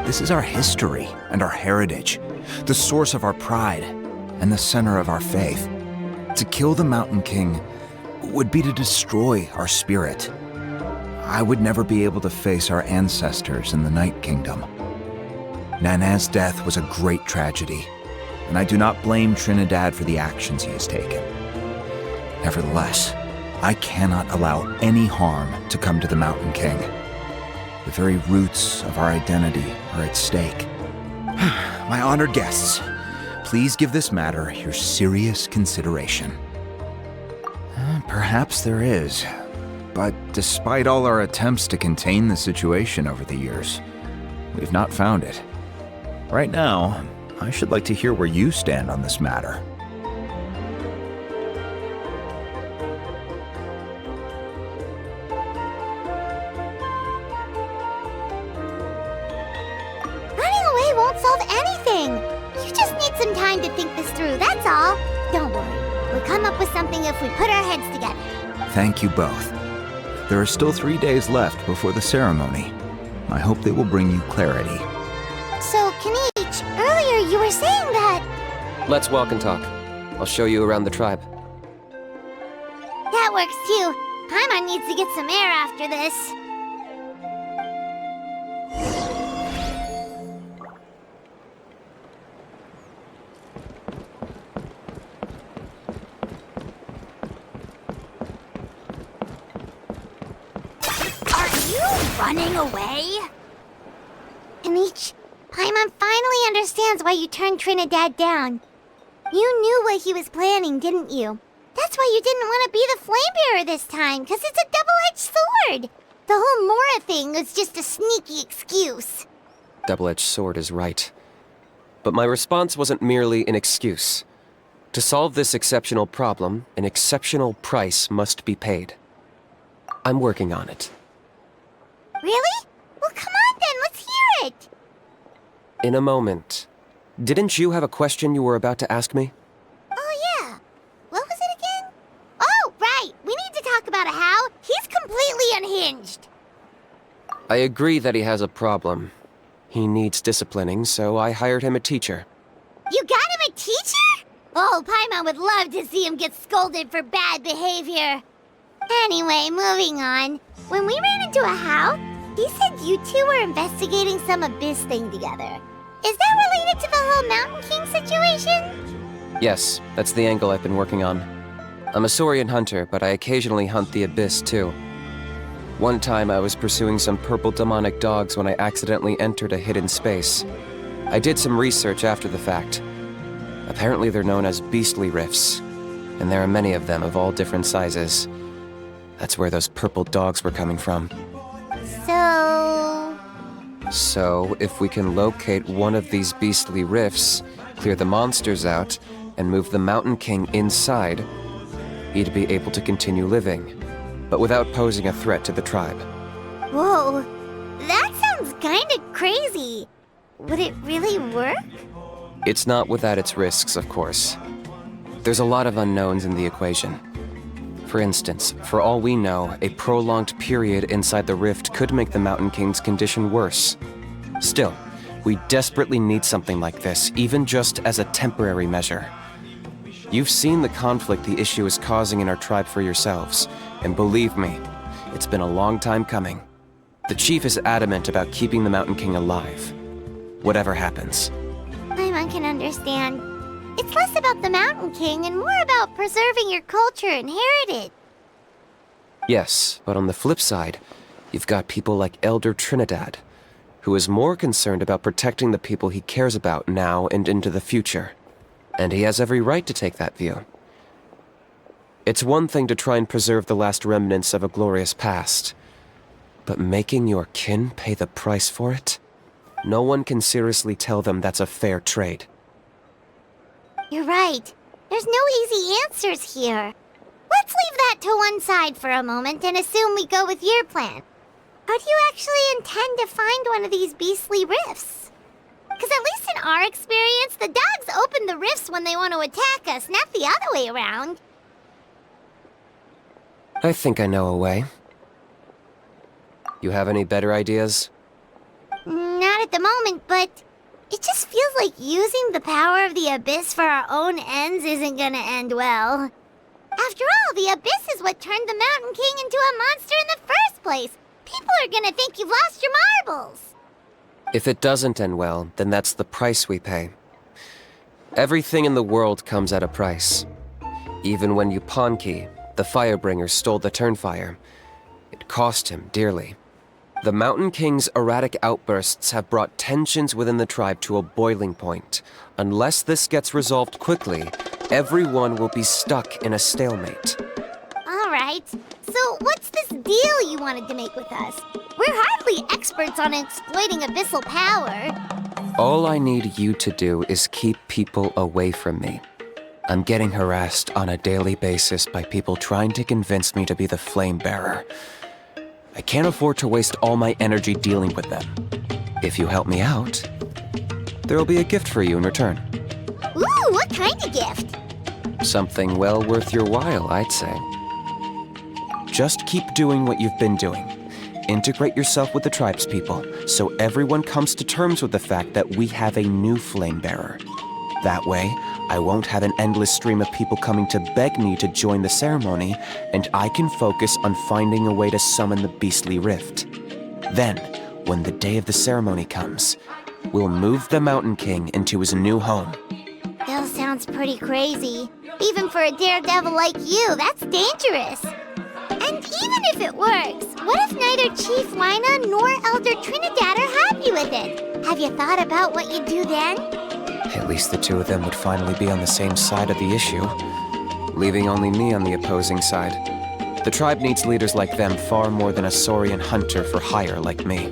This is our history and our heritage, the source of our pride and the center of our faith. To kill the Mountain King would be to destroy our spirit. I would never be able to face our ancestors in the Night Kingdom. Nana's death was a great tragedy, and I do not blame Trinidad for the actions he has taken. Nevertheless, I cannot allow any harm to come to the Mountain King. The very roots of our identity are at stake. My honored guests, please give this matter your serious consideration. Perhaps there is, but despite all our attempts to contain the situation over the years, we've not found it. Right now, I should like to hear where you stand on this matter. Running away won't solve anything. You just need some time to think this through, that's all. Don't worry, we'll come up with something if we put our heads together. Thank you both. There are still 3 days left before the ceremony. I hope they will bring you clarity. So, Kinich, earlier you were saying that... Let's walk and talk. I'll show you around the tribe. That works too. Paimon needs to get some air after this. Are you running away? Kinich, Paimon finally understands why you turned Trinidad down. You knew what he was planning, didn't you? That's why you didn't want to be the flame bearer this time, because it's a double-edged sword. The whole Mora thing was just a sneaky excuse. Double-edged sword is right. But my response wasn't merely an excuse. To solve this exceptional problem, an exceptional price must be paid. I'm working on it. Really? Well, come on then, let's hear it! In a moment. Didn't you have a question you were about to ask me? Oh, yeah. What was it again? Oh, right! We need to talk about how he's completely unhinged. I agree that he has a problem. He needs disciplining, so I hired him a teacher. You got him a teacher? Oh, Paimon would love to see him get scolded for bad behavior. Anyway, moving on. When we ran into a house, he said you two were investigating some abyss thing together. Is that related to the whole Mountain King situation? Yes, that's the angle I've been working on. I'm a Saurian hunter, but I occasionally hunt the abyss too. One time I was pursuing some purple demonic dogs when I accidentally entered a hidden space. I did some research after the fact. Apparently they're known as beastly rifts, and there are many of them of all different sizes. That's where those purple dogs were coming from. So, if we can locate one of these beastly rifts, clear the monsters out, and move the Mountain King inside, he'd be able to continue living, but without posing a threat to the tribe. Whoa, that sounds kinda crazy. Would it really work? It's not without its risks, of course. There's a lot of unknowns in the equation. For instance, for all we know, a prolonged period inside the rift could make the Mountain King's condition worse. Still, we desperately need something like this, even just as a temporary measure. You've seen the conflict the issue is causing in our tribe for yourselves, and believe me, it's been a long time coming. The chief is adamant about keeping the Mountain King alive, whatever happens. Paimon can understand. It's less about the Mountain King and more about preserving your culture and heritage. Yes, but on the flip side, you've got people like Elder Trinidad, who is more concerned about protecting the people he cares about now and into the future. And he has every right to take that view. It's one thing to try and preserve the last remnants of a glorious past, but making your kin pay the price for it? No one can seriously tell them that's a fair trade. You're right. There's no easy answers here. Let's leave that to one side for a moment and assume we go with your plan. How do you actually intend to find one of these beastly rifts? Because at least in our experience, the dogs open the rifts when they want to attack us, not the other way around. I think I know a way. You have any better ideas? Not at the moment, but it just feels like using the power of the Abyss for our own ends isn't gonna end well. After all, the Abyss is what turned the Mountain King into a monster in the first place. People are gonna think you've lost your marbles. If it doesn't end well, then that's the price we pay. Everything in the world comes at a price. Even when Yupanqui, the Firebringer, stole the Turnfire, it cost him dearly. The Mountain King's erratic outbursts have brought tensions within the tribe to a boiling point. Unless this gets resolved quickly, everyone will be stuck in a stalemate. All right. So what's this deal you wanted to make with us? We're hardly experts on exploiting abyssal power. All I need you to do is keep people away from me. I'm getting harassed on a daily basis by people trying to convince me to be the flame bearer. I can't afford to waste all my energy dealing with them. If you help me out, there'll be a gift for you in return. Ooh, what kind of gift? Something well worth your while, I'd say. Just keep doing what you've been doing. Integrate yourself with the tribespeople, so everyone comes to terms with the fact that we have a new flame bearer. That way, I won't have an endless stream of people coming to beg me to join the ceremony, and I can focus on finding a way to summon the beastly rift. Then, when the day of the ceremony comes, we'll move the Mountain King into his new home. That sounds pretty crazy. Even for a daredevil like you, that's dangerous. And even if it works, what if neither Chief Lina nor Elder Trinidad are happy with it? Have you thought about what you'd do then? At least the two of them would finally be on the same side of the issue, leaving only me on the opposing side. The tribe needs leaders like them far more than a Saurian hunter for hire like me.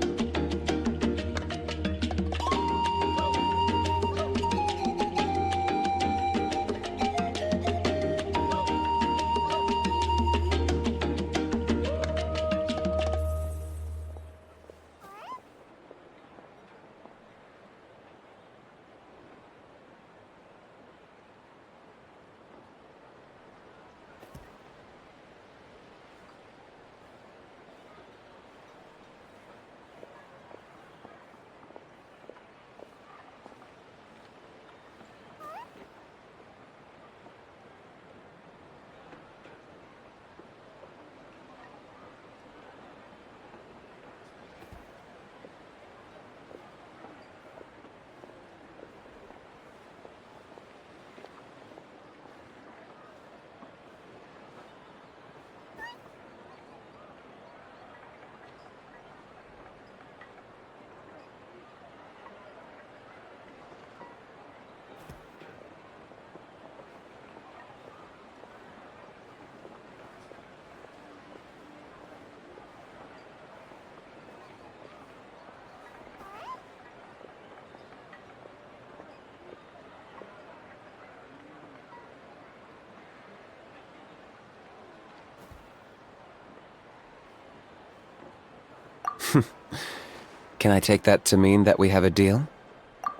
Can I take that to mean that we have a deal?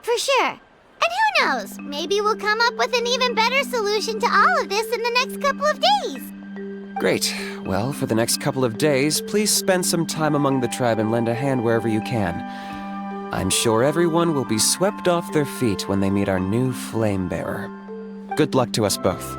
For sure. And who knows? Maybe we'll come up with an even better solution to all of this in the next couple of days. Great. Well, for the next couple of days, please spend some time among the tribe and lend a hand wherever you can. I'm sure everyone will be swept off their feet when they meet our new flame bearer. Good luck to us both.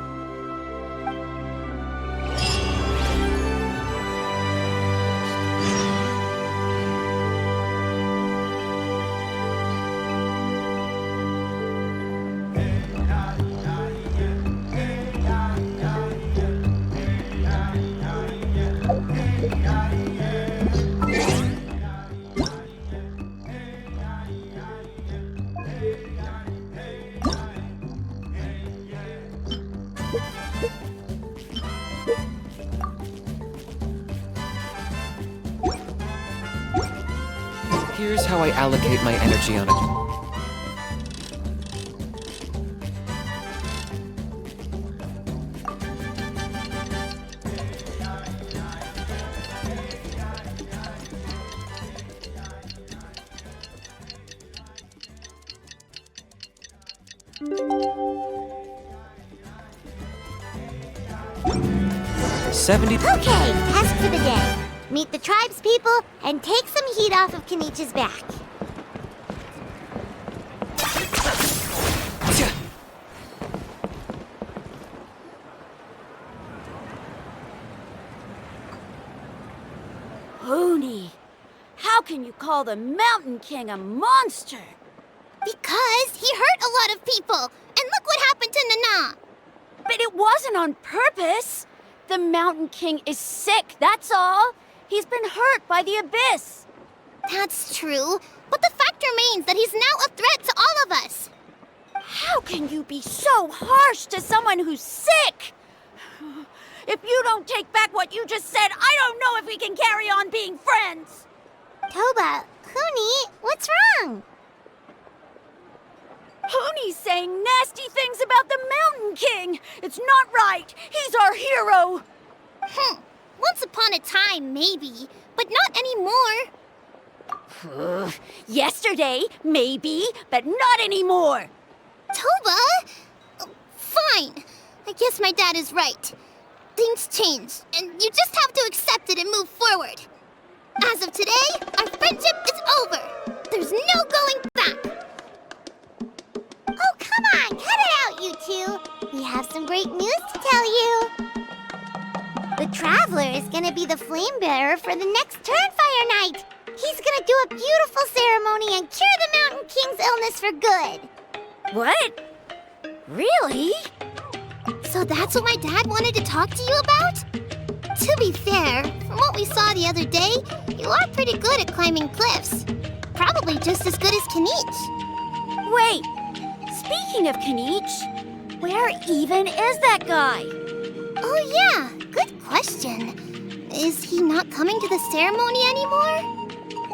Here's how I allocate my energy on it. Okay, task for the day. Meet the tribe's people and take some heat off of Kinich's back. Hoonie, how can you call the Mountain King a monster? Because he hurt a lot of people. And look what happened to Nana. But it wasn't on purpose. The Mountain King is sick, that's all. He's been hurt by the abyss. That's true. But the fact remains that he's now a threat to all of us. How can you be so harsh to someone who's sick? If you don't take back what you just said, I don't know if we can carry on being friends. Toba, Huni, what's wrong? Hoonie's saying nasty things about the Mountain King. It's not right. He's our hero. Once upon a time, maybe, but not anymore. Yesterday, maybe, but not anymore. Toba? Fine. I guess my dad is right. Things change, and you just have to accept it and move forward. As of today, our friendship is over. There's no going back. Oh, come on, cut it out, you two. We have some great news to tell you. The Traveler is gonna be the flame bearer for the next Turnfire night. He's gonna do a beautiful ceremony and cure the Mountain King's illness for good. What? Really? So that's what my dad wanted to talk to you about? To be fair, from what we saw the other day, you are pretty good at climbing cliffs. Probably just as good as Kinich. Wait, speaking of Kinich, where even is that guy? Oh yeah, good question. Is he not coming to the ceremony anymore?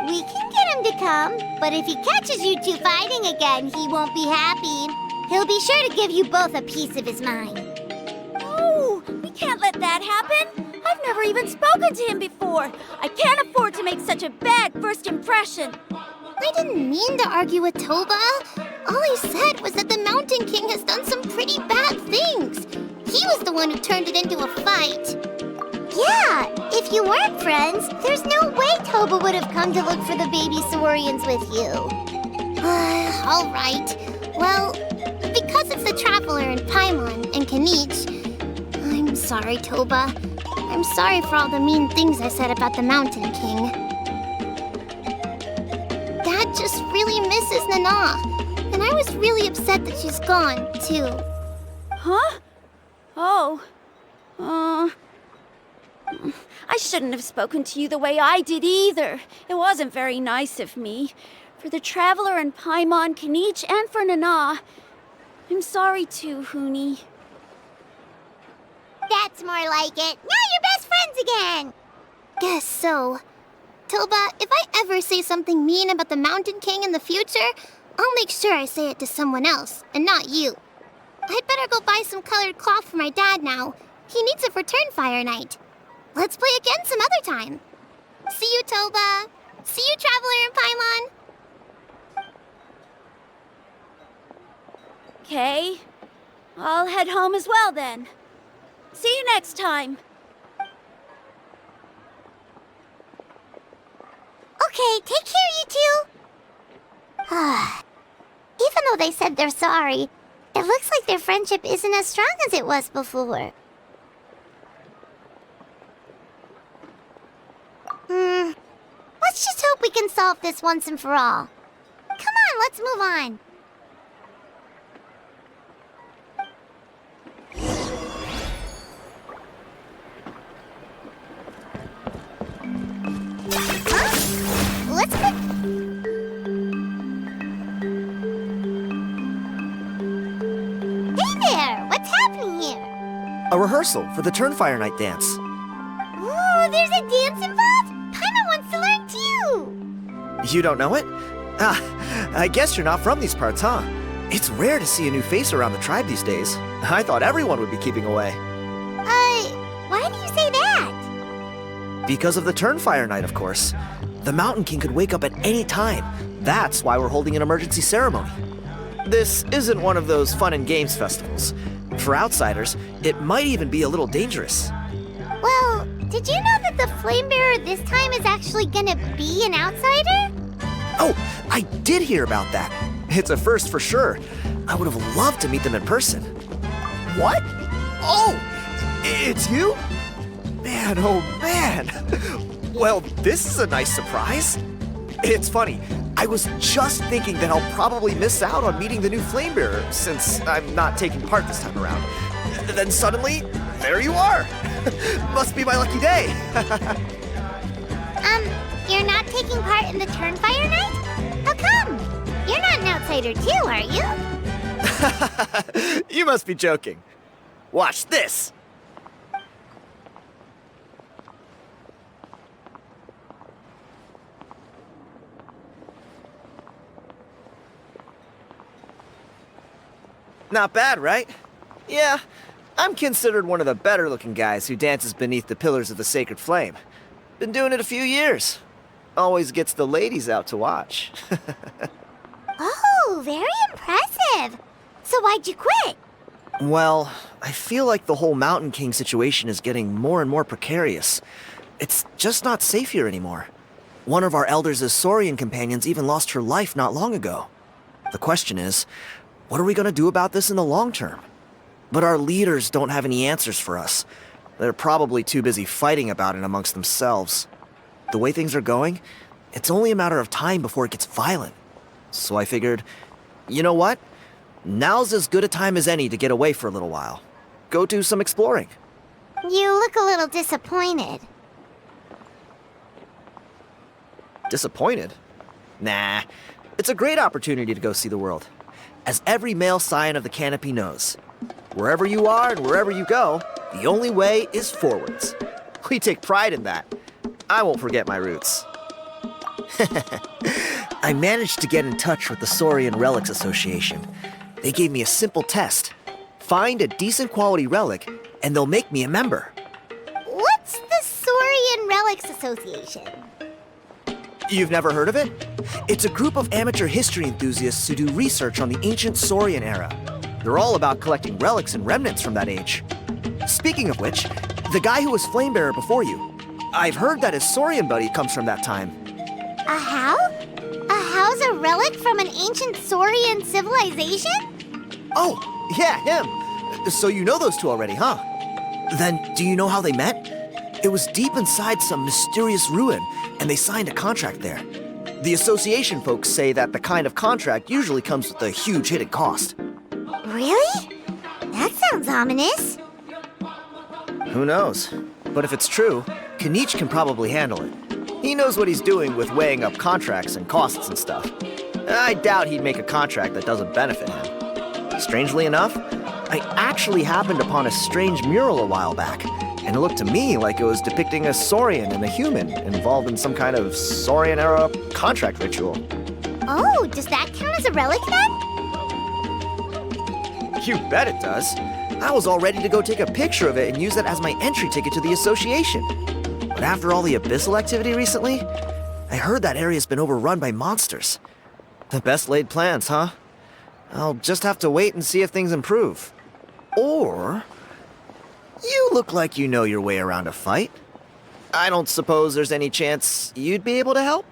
We can get him to come, but if he catches you two fighting again, he won't be happy. He'll be sure to give you both a piece of his mind. Oh, we can't let that happen. I've never even spoken to him before. I can't afford to make such a bad first impression. I didn't mean to argue with Toba. All I said was that the Mountain King has done some pretty bad things. He was the one who turned it into a fight. Yeah, if you weren't friends, there's no way Toba would have come to look for the baby Saurians with you. All right. Well, because it's the Traveler and Paimon and Kinich, I'm sorry, Toba. I'm sorry for all the mean things I said about the Mountain King. Dad just really misses Nana, and I was really upset that she's gone, too. Huh? Oh. I shouldn't have spoken to you the way I did either. It wasn't very nice of me. For the Traveler and Paimon, Kinich, and for Nana. I'm sorry too, Huni. That's more like it. Now you're best friends again. Guess so. Toba, if I ever say something mean about the Mountain King in the future, I'll make sure I say it to someone else, and not you. I'd better go buy some colored cloth for my dad now. He needs it for Turnfire Night. Let's play again some other time. See you, Toba. See you, Traveler and Paimon. Okay. I'll head home as well then. See you next time. Okay, take care, you two. Even though they said they're sorry, it looks like their friendship isn't as strong as it was before. Let's just hope we can solve this once and for all. Come on, let's move on. Let's go. Hey there! What's happening here? A rehearsal for the Turnfire Night dance. Ooh, there's a dance involved? Paimon wants to learn too! You don't know it? Ah, I guess you're not from these parts, huh? It's rare to see a new face around the tribe these days. I thought everyone would be keeping away. Why do you say that? Because of the Turnfire Night, of course. The Mountain King could wake up at any time. That's why we're holding an emergency ceremony. This isn't one of those fun and games festivals. For outsiders, it might even be a little dangerous. Well, did you know that the Flame Bearer this time is actually gonna be an outsider? Oh, I did hear about that. It's a first for sure. I would have loved to meet them in person. What? Oh, it's you? Man, oh man. Well, this is a nice surprise. It's funny, I was just thinking that I'll probably miss out on meeting the new Flame Bearer since I'm not taking part this time around. Then suddenly, there you are. Must be my lucky day. You're not taking part in the Turnfire Night? How come? You're not an outsider too, are you? You must be joking. Watch this. Not bad, right? Yeah, I'm considered one of the better-looking guys who dances beneath the pillars of the sacred flame. Been doing it a few years. Always gets the ladies out to watch. Oh, very impressive. So why'd you quit? Well, I feel like the whole Mountain King situation is getting more and more precarious. It's just not safe here anymore. One of our elders' Saurian companions even lost her life not long ago. The question is, what are we going to do about this in the long term? But our leaders don't have any answers for us. They're probably too busy fighting about it amongst themselves. The way things are going, it's only a matter of time before it gets violent. So I figured, you know what? Now's as good a time as any to get away for a little while. Go do some exploring. You look a little disappointed. Disappointed? Nah, it's a great opportunity to go see the world. As every male scion of the canopy knows, wherever you are and wherever you go, The only way is forwards. We take pride in that. I won't forget my roots. I managed to get in touch with the Saurian Relics Association. They gave me a simple test. Find a decent quality relic, and they'll make me a member. What's the Saurian Relics Association? You've never heard of it? It's a group of amateur history enthusiasts who do research on the ancient Saurian era. They're all about collecting relics and remnants from that age. Speaking of which, the guy who was Flamebearer before you, I've heard that his Saurian buddy comes from that time. A how? A how's a relic from an ancient Saurian civilization? Oh, yeah, him. So you know those two already, huh? Then, do you know how they met? It was deep inside some mysterious ruin, and they signed a contract there. The association folks say that the kind of contract usually comes with a huge hidden cost. Really? That sounds ominous. Who knows? But if it's true, Kinich can probably handle it. He knows what he's doing with weighing up contracts and costs and stuff. I doubt he'd make a contract that doesn't benefit him. Strangely enough, I actually happened upon a strange mural a while back, and it looked to me like it was depicting a Saurian and a human involved in some kind of Saurian-era contract ritual. Oh, does that count as a relic then? You bet it does. I was all ready to go take a picture of it and use that as my entry ticket to the association. But after all the abyssal activity recently, I heard that area's been overrun by monsters. The best laid plans, huh? I'll just have to wait and see if things improve. Or... you look like you know your way around a fight. I don't suppose there's any chance you'd be able to help?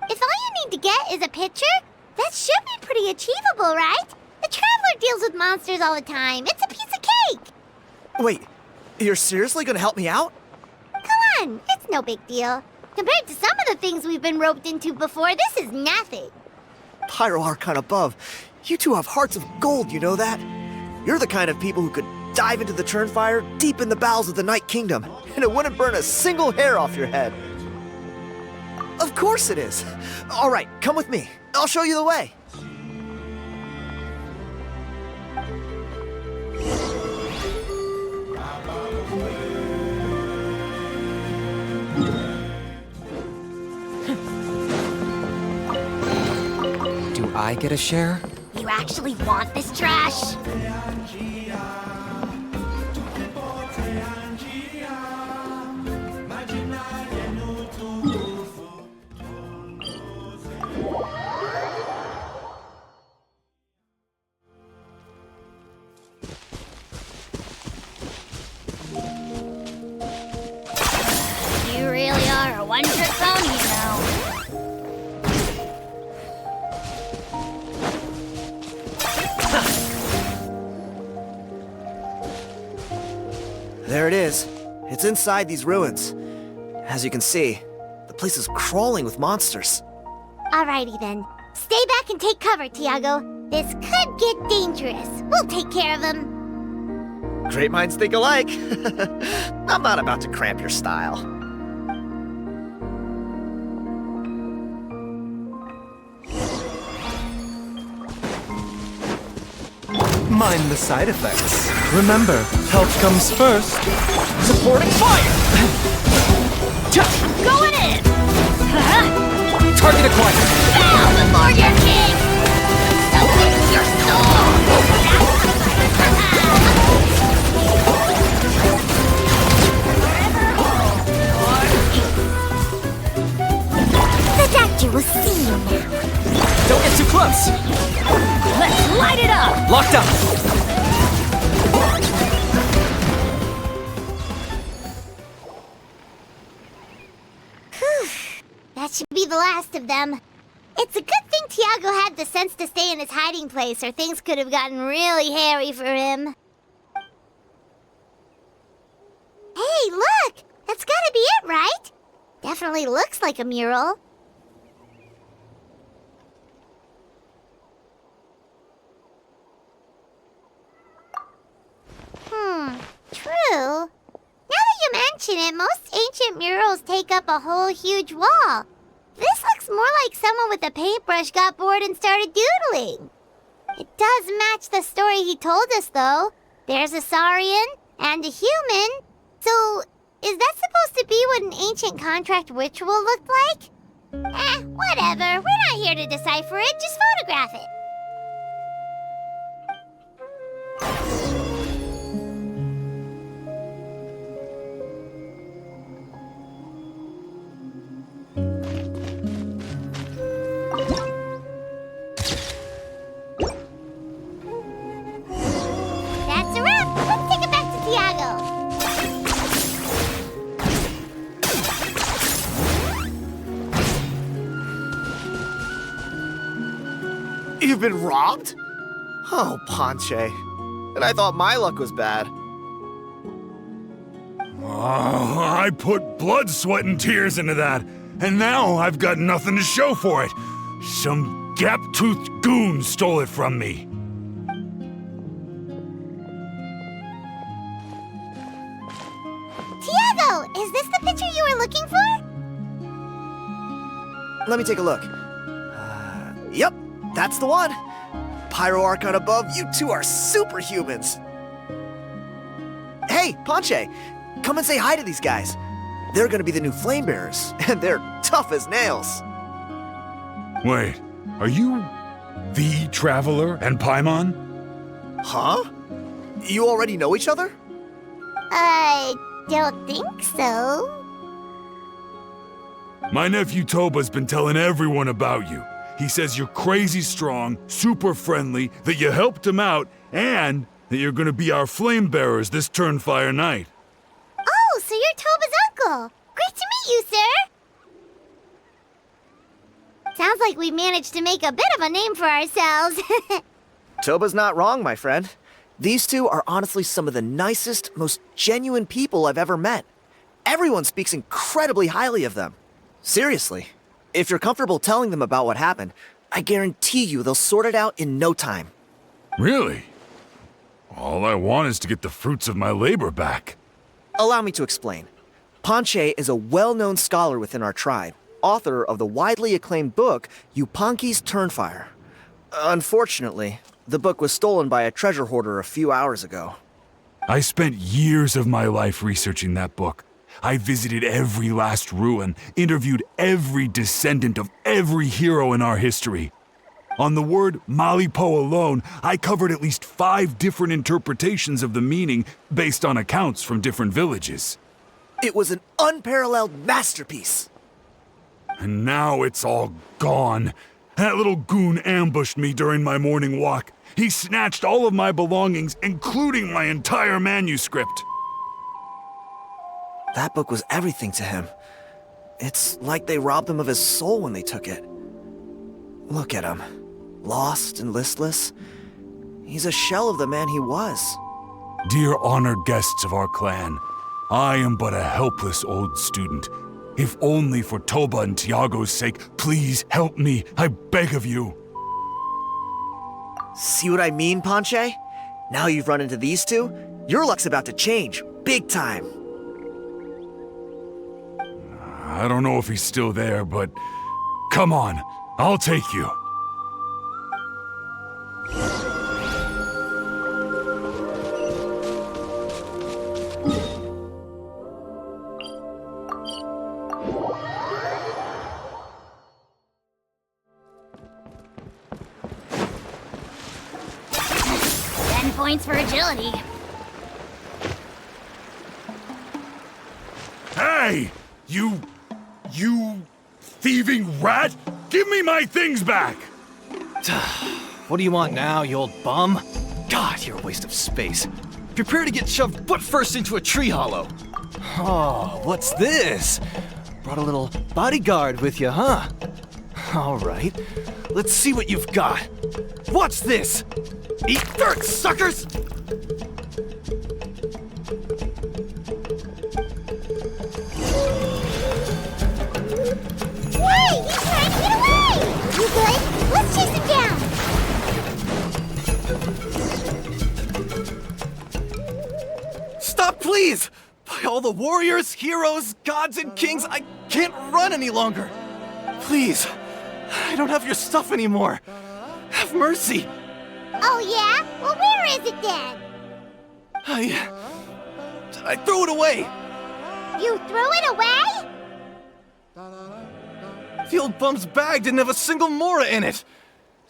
If all you need to get is a picture, that should be pretty achievable, right? The Traveler deals with monsters all the time. It's a piece of cake. Wait, you're seriously gonna help me out? Come on, it's no big deal. Compared to some of the things we've been roped into before, this is nothing. Pyro Archon above, you two have hearts of gold, you know that? You're the kind of people who could dive into the Turnfire deep in the bowels of the Night Kingdom, and it wouldn't burn a single hair off your head. Of course it is. All right, come with me. I'll show you the way. Do I get a share? You actually want this trash? You really are a one-trick pony, you know. There it is. It's inside these ruins. As you can see, the place is crawling with monsters. Alrighty then. Stay back and take cover, Tiago. This could get dangerous. We'll take care of them. Great minds think alike. I'm not about to cramp your style. Mind the side effects. Remember, health comes first. Supporting fire! Going in! Target acquired! Bow before your king! Await your soul! The doctor will see you now. Don't get too close! Let's light it up! Locked up! That should be the last of them. It's a good thing Tiago had the sense to stay in his hiding place, or things could have gotten really hairy for him. Hey, look! That's gotta be it, right? Definitely looks like a mural. True. Now that you mention it, most ancient murals take up a whole huge wall. This looks more like someone with a paintbrush got bored and started doodling. It does match the story he told us, though. There's a Saurian, And a human. So, is that supposed to be what an ancient contract ritual looked like? Whatever. We're not here to decipher it. Just photograph it. That's a wrap. Let's take it back to Tiago. You've been robbed? Oh, Ponche. And I thought my luck was bad. Oh, I put blood, sweat, and tears into that, and now I've got nothing to show for it. Some gap-toothed goon stole it from me. Tiago, is this the picture you were looking for? Let me take a look. Yep, that's the one. Pyro Archon above, you two are superhumans. Hey, Ponche, come and say hi to these guys. They're gonna be the new flame bearers, and they're tough as nails. Wait, are you the Traveler and Paimon? Huh? You already know each other? I don't think so. My nephew Toba's been telling everyone about you. He says you're crazy strong, super friendly, that you helped him out, and that you're gonna be our flame bearers this Turnfire night. Oh, so you're Toba's uncle. Great to meet you, sir. Sounds like we managed to make a bit of a name for ourselves. Toba's not wrong, my friend. These two are honestly some of the nicest, most genuine people I've ever met. Everyone speaks incredibly highly of them. Seriously. If you're comfortable telling them about what happened, I guarantee you they'll sort it out in no time. Really? All I want is to get the fruits of my labor back. Allow me to explain. Ponche is a well-known scholar within our tribe, author of the widely acclaimed book, Yupanqui's Turnfire. Unfortunately, the book was stolen by a treasure hoarder a few hours ago. I spent years of my life researching that book. I visited every last ruin, interviewed every descendant of every hero in our history. On the word Malipo alone, I covered at least 5 different interpretations of the meaning based on accounts from different villages. It was an unparalleled masterpiece. And now it's all gone. That little goon ambushed me during my morning walk. He snatched all of my belongings, including my entire manuscript. That book was everything to him. It's like they robbed him of his soul when they took it. Look at him. Lost and listless. He's a shell of the man he was. Dear honored guests of our clan, I am but a helpless old student. If only for Toba and Tiago's sake, please help me, I beg of you. See what I mean, Ponche? Now you've run into these two, your luck's about to change, big time. I don't know if he's still there, but come on, I'll take you. Points for agility. Hey! You thieving rat! Give me my things back! What do you want now, you old bum? God, you're a waste of space. Prepare to get shoved butt first into a tree hollow. Oh, what's this? Brought a little bodyguard with you, huh? All right, let's see what you've got. What's this? Eat dirt, suckers! Hey, he's trying to get away! You good? Let's chase him down! Stop, please! By all the warriors, heroes, gods, and kings, I can't run any longer. Please, I don't have your stuff anymore. Have mercy. Oh yeah? Well, where is it then? I threw it away! You threw it away? The old bum's bag didn't have a single mora in it!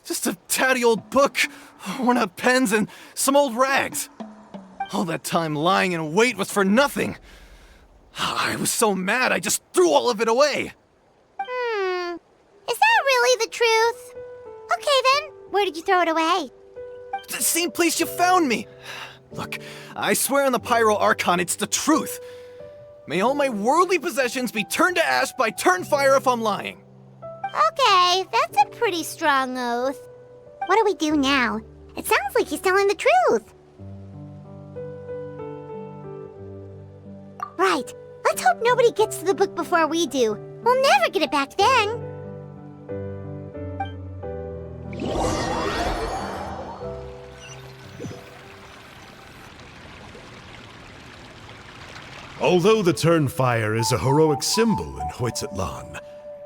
Just a tatty old book, worn out pens, and some old rags. All that time lying in wait was for nothing. I was so mad I just threw all of it away. Is that really the truth? Okay then, where did you throw it away? The same place you found me. Look, I swear on the Pyro Archon it's the truth. May all my worldly possessions be turned to ash by Turnfire if I'm lying. Okay, that's a pretty strong oath. What do we do now? It sounds like he's telling the truth. Right, let's hope nobody gets to the book before we do. We'll never get it back then. Although the Turnfire is a heroic symbol in Hoytzatlan,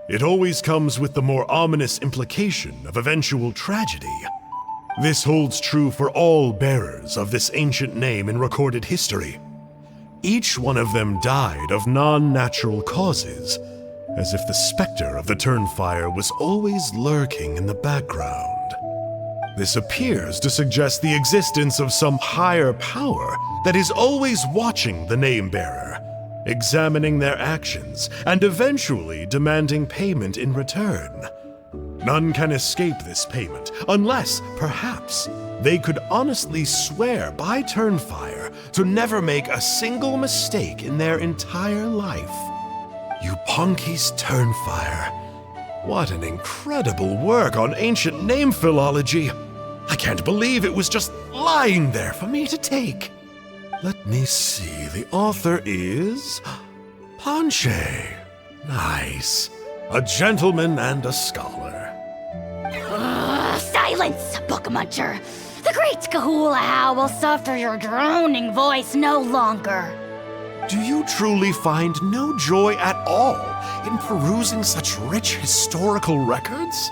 it always comes with the more ominous implication of eventual tragedy. This holds true for all bearers of this ancient name in recorded history. Each one of them died of non-natural causes, as if the specter of the Turnfire was always lurking in the background. This appears to suggest the existence of some higher power that is always watching the name-bearer, examining their actions, and eventually demanding payment in return. None can escape this payment, unless, perhaps, they could honestly swear by Turnfire to never make a single mistake in their entire life. Yupanki's Turnfire. What an incredible work on ancient name philology. I can't believe it was just lying there for me to take. Let me see, the author is Panche. Nice. A gentleman and a scholar. Silence, book muncher! The great Kahula will suffer your droning voice no longer. Do you truly find no joy at all in perusing such rich historical records?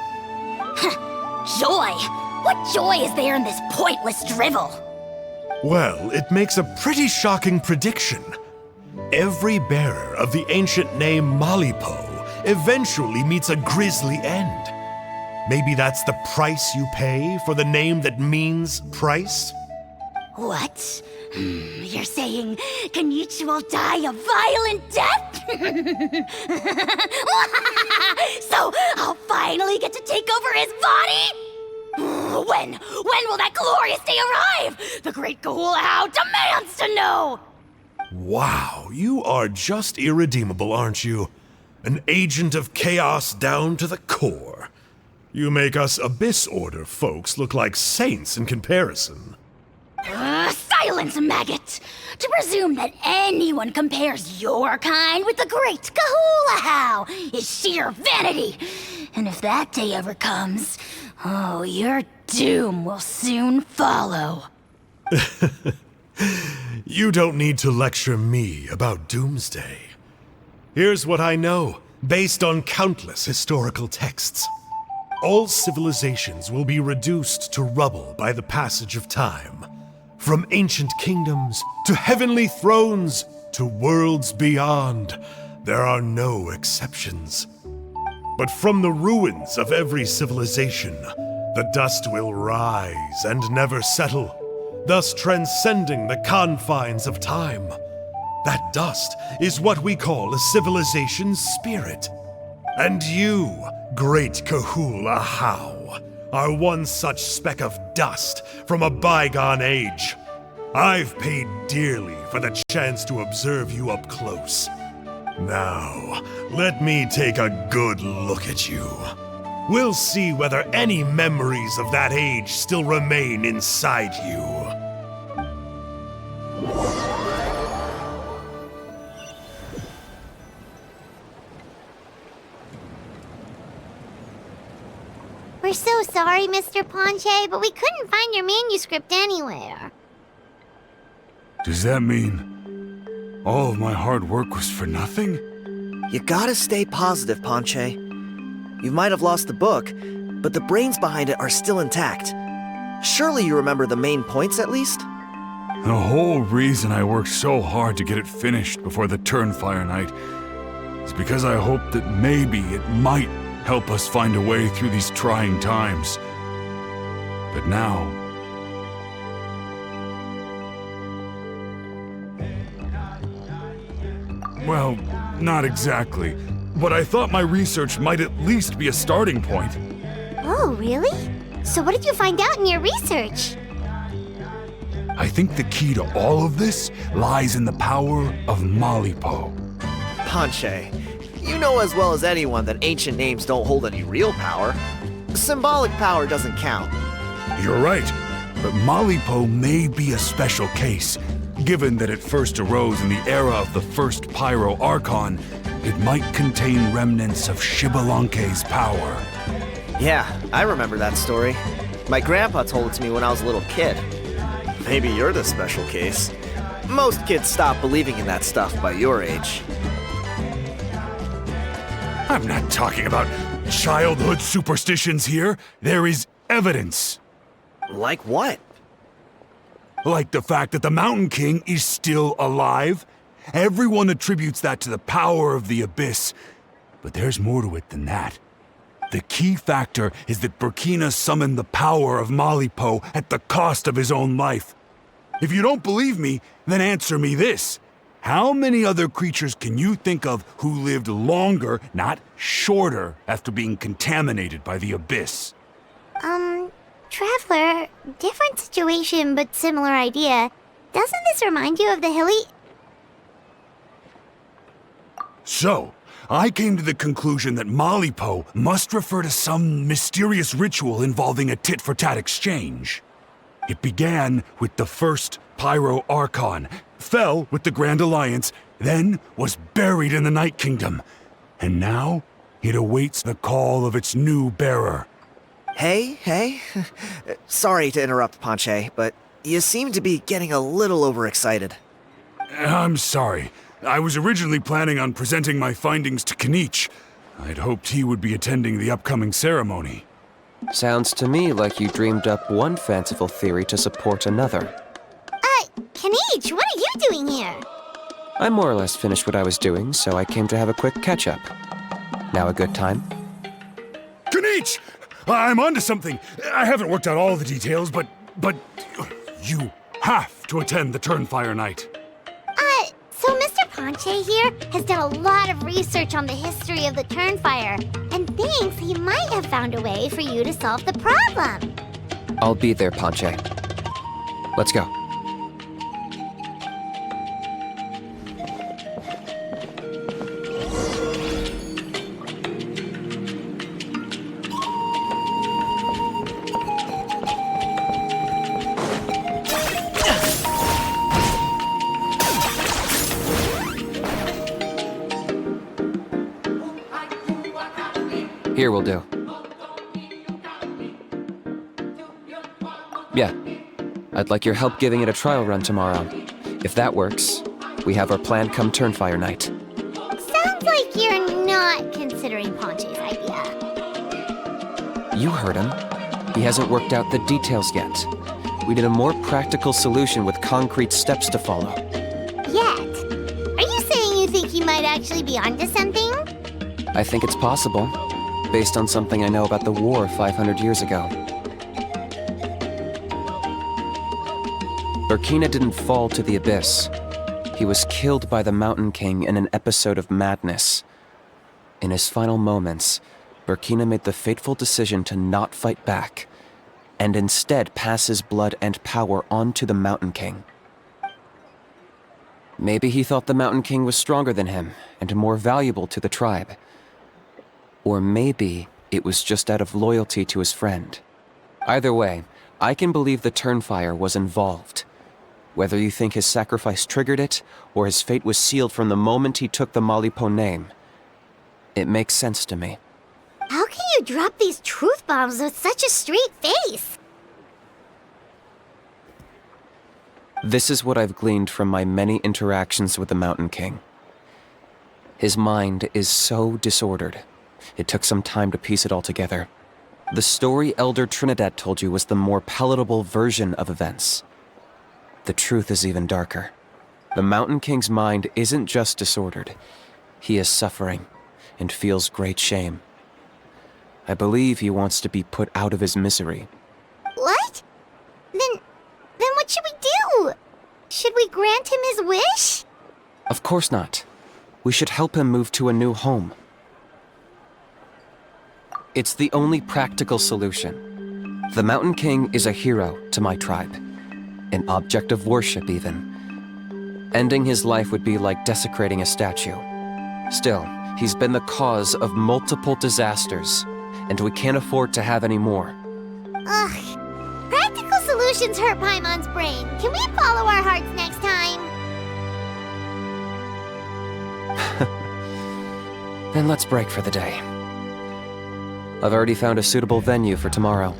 Joy? What joy is there in this pointless drivel? Well, it makes a pretty shocking prediction. Every bearer of the ancient name Malipo eventually meets a grisly end. Maybe that's the price you pay for the name that means price? What? You're saying Kinich will die a violent death? So I'll finally get to take over his body? When will that glorious day arrive? The great Kahula demands to know! Wow, you are just irredeemable, aren't you? An agent of chaos down to the core. You make us Abyss Order folks look like saints in comparison. Silence, maggot! To presume that anyone compares your kind with the great Kahula is sheer vanity! And if that day ever comes, oh, your doom will soon follow. You don't need to lecture me about Doomsday. Here's what I know, based on countless historical texts. All civilizations will be reduced to rubble by the passage of time. From ancient kingdoms, to heavenly thrones, to worlds beyond, there are no exceptions. But from the ruins of every civilization, the dust will rise and never settle, thus transcending the confines of time. That dust is what we call a civilization's spirit. And you, great Kahula How, are one such speck of dust from a bygone age. I've paid dearly for the chance to observe you up close. Now, let me take a good look at you. We'll see whether any memories of that age still remain inside you. We're so sorry, Mr. Panche, but we couldn't find your manuscript anywhere. Does that mean all of my hard work was for nothing? You gotta stay positive, Panche. You might have lost the book, but the brains behind it are still intact. Surely you remember the main points at least? The whole reason I worked so hard to get it finished before the Turnfire Night is because I hoped that maybe it might help us find a way through these trying times. But now... well, not exactly. But I thought my research might at least be a starting point. Oh, really? So what did you find out in your research? I think the key to all of this lies in the power of Malipo. Panche, you know as well as anyone that ancient names don't hold any real power. Symbolic power doesn't count. You're right, but Malipo may be a special case. Given that it first arose in the era of the first Pyro Archon, it might contain remnants of Shibalanke's power. Yeah, I remember that story. My grandpa told it to me when I was a little kid. Maybe you're the special case. Most kids stop believing in that stuff by your age. I'm not talking about childhood superstitions here. There is evidence. Like what? Like the fact that the Mountain King is still alive. Everyone attributes that to the power of the Abyss. But there's more to it than that. The key factor is that Burkina summoned the power of Malipo at the cost of his own life. If you don't believe me, then answer me this. How many other creatures can you think of who lived longer, not shorter, after being contaminated by the Abyss? Traveler, different situation but similar idea. Doesn't this remind you of the hilly... So, I came to the conclusion that Malipo must refer to some mysterious ritual involving a tit-for-tat exchange. It began with the first Pyro Archon, fell with the Grand Alliance, then was buried in the Night Kingdom. And now, it awaits the call of its new bearer. Hey. Sorry to interrupt, Panche, but you seem to be getting a little overexcited. I'm sorry. I was originally planning on presenting my findings to Kinich. I'd hoped he would be attending the upcoming ceremony. Sounds to me like you dreamed up one fanciful theory to support another. Kinich, what are you doing here? I more or less finished what I was doing, so I came to have a quick catch-up. Now a good time? Kinich! I'm onto something. I haven't worked out all the details, but you have to attend the Turnfire Night. So Mr. Panche here has done a lot of research on the history of the Turnfire and thinks he might have found a way for you to solve the problem. I'll be there, Panche. Let's go. Here will do. Yeah. I'd like your help giving it a trial run tomorrow. If that works, we have our plan come Turnfire Night. Sounds like you're not considering Panche's idea. You heard him. He hasn't worked out the details yet. We need a more practical solution with concrete steps to follow. Yet? Are you saying you think he might actually be onto something? I think it's possible, based on something I know about the war 500 years ago. Burkina didn't fall to the Abyss. He was killed by the Mountain King in an episode of madness. In his final moments, Burkina made the fateful decision to not fight back, and instead pass his blood and power on to the Mountain King. Maybe he thought the Mountain King was stronger than him, and more valuable to the tribe. Or maybe it was just out of loyalty to his friend. Either way, I can believe the Turnfire was involved. Whether you think his sacrifice triggered it, or his fate was sealed from the moment he took the Malipo name, it makes sense to me. How can you drop these truth bombs with such a straight face? This is what I've gleaned from my many interactions with the Mountain King. His mind is so disordered. It took some time to piece it all together. The story Elder Trinidad told you was the more palatable version of events. the truth is even darker. The Mountain King's mind isn't just disordered. He is suffering and feels great shame. I believe he wants to be put out of his misery. What? Then what should we do? Should we grant him his wish? Of course not. We should help him move to a new home. It's the only practical solution. The Mountain King is a hero to my tribe. An object of worship, even. Ending his life would be like desecrating a statue. Still, he's been the cause of multiple disasters, and we can't afford to have any more. Ugh. Practical solutions hurt Paimon's brain. Can we follow our hearts next time? Then let's break for the day. I've already found a suitable venue for tomorrow.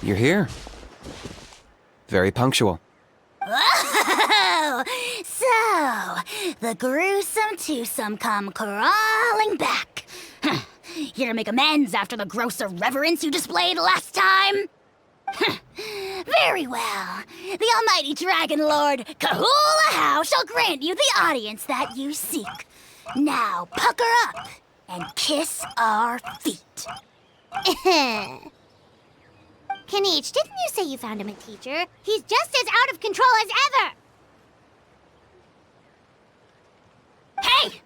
You're here. Very punctual. Oh, so the gruesome twosome come crawling back. Here to make amends after the gross irreverence you displayed last time? Very well. The almighty Dragon Lord Kahula shall grant you the audience that you seek. Now pucker up and kiss our feet. Kinich, didn't you say you found him a teacher? He's just as out of control as ever! Hey!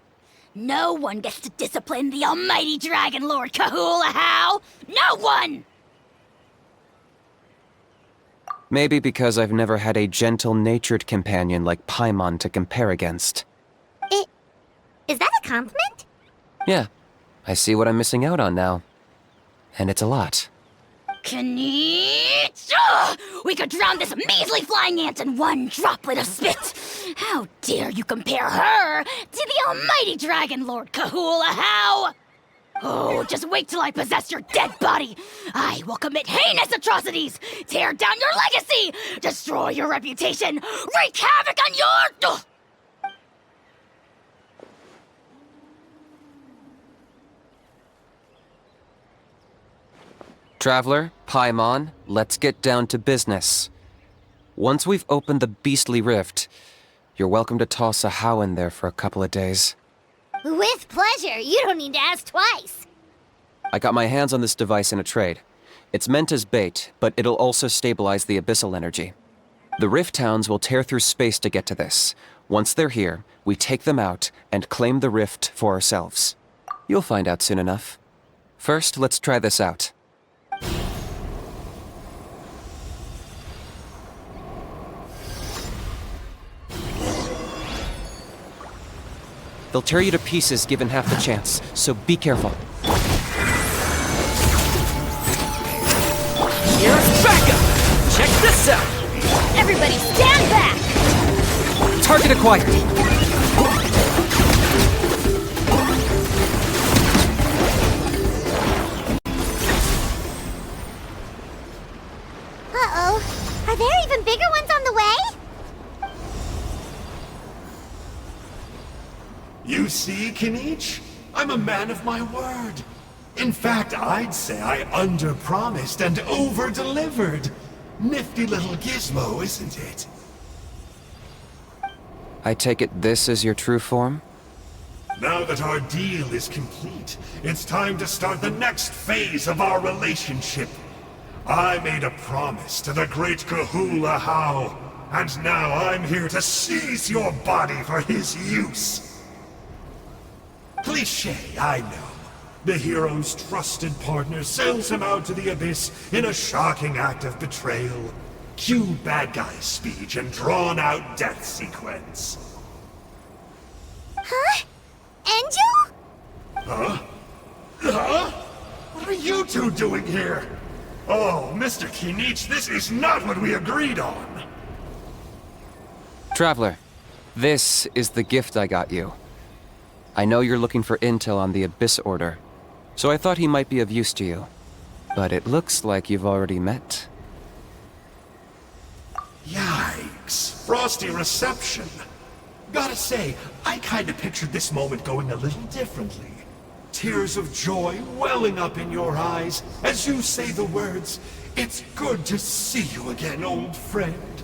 No one gets to discipline the almighty Dragon Lord Kahula. No one! Maybe because I've never had a gentle-natured companion like Paimon to compare against. Is that a compliment? Yeah, I see what I'm missing out on now. And it's a lot. Kinich! Ugh! We could drown this measly flying ant in one droplet of spit! How dare you compare her to the almighty Dragon Lord Kahula? Oh, just wait till I possess your dead body! I will commit heinous atrocities! Tear down your legacy! Destroy your reputation! Wreak havoc on your... Ugh! Traveler, Paimon, let's get down to business. Once we've opened the beastly rift, you're welcome to toss a how in there for a couple of days. With pleasure. You don't need to ask twice. I got my hands on this device in a trade. It's meant as bait, but it'll also stabilize the abyssal energy. The rift towns will tear through space to get to this. Once they're here, we take them out and claim the rift for ourselves. You'll find out soon enough. First, let's try this out. They'll tear you to pieces given half the chance, so be careful. Here's backup! Check this out! Everybody stand back! Target acquired! Uh-oh. Are there even bigger ones on the way? You see, Kinich? I'm a man of my word. In fact, I'd say I under-promised and over-delivered. Nifty little gizmo, isn't it? I take it this is your true form? Now that our deal is complete, it's time to start the next phase of our relationship. I made a promise to the great Kahula How, and now I'm here to seize your body for his use. Cliché, I know. The hero's trusted partner sells him out to the abyss in a shocking act of betrayal. Cue bad guy speech and drawn-out death sequence. Huh? Angel? Huh? Huh? What are you two doing here? Oh, Mr. Kinich, this is not what we agreed on! Traveler, this is the gift I got you. I know you're looking for intel on the Abyss Order, so I thought he might be of use to you. But it looks like you've already met. Yikes. Frosty reception. Gotta say, I kinda pictured this moment going a little differently. Tears of joy welling up in your eyes as you say the words, "It's good to see you again, old friend."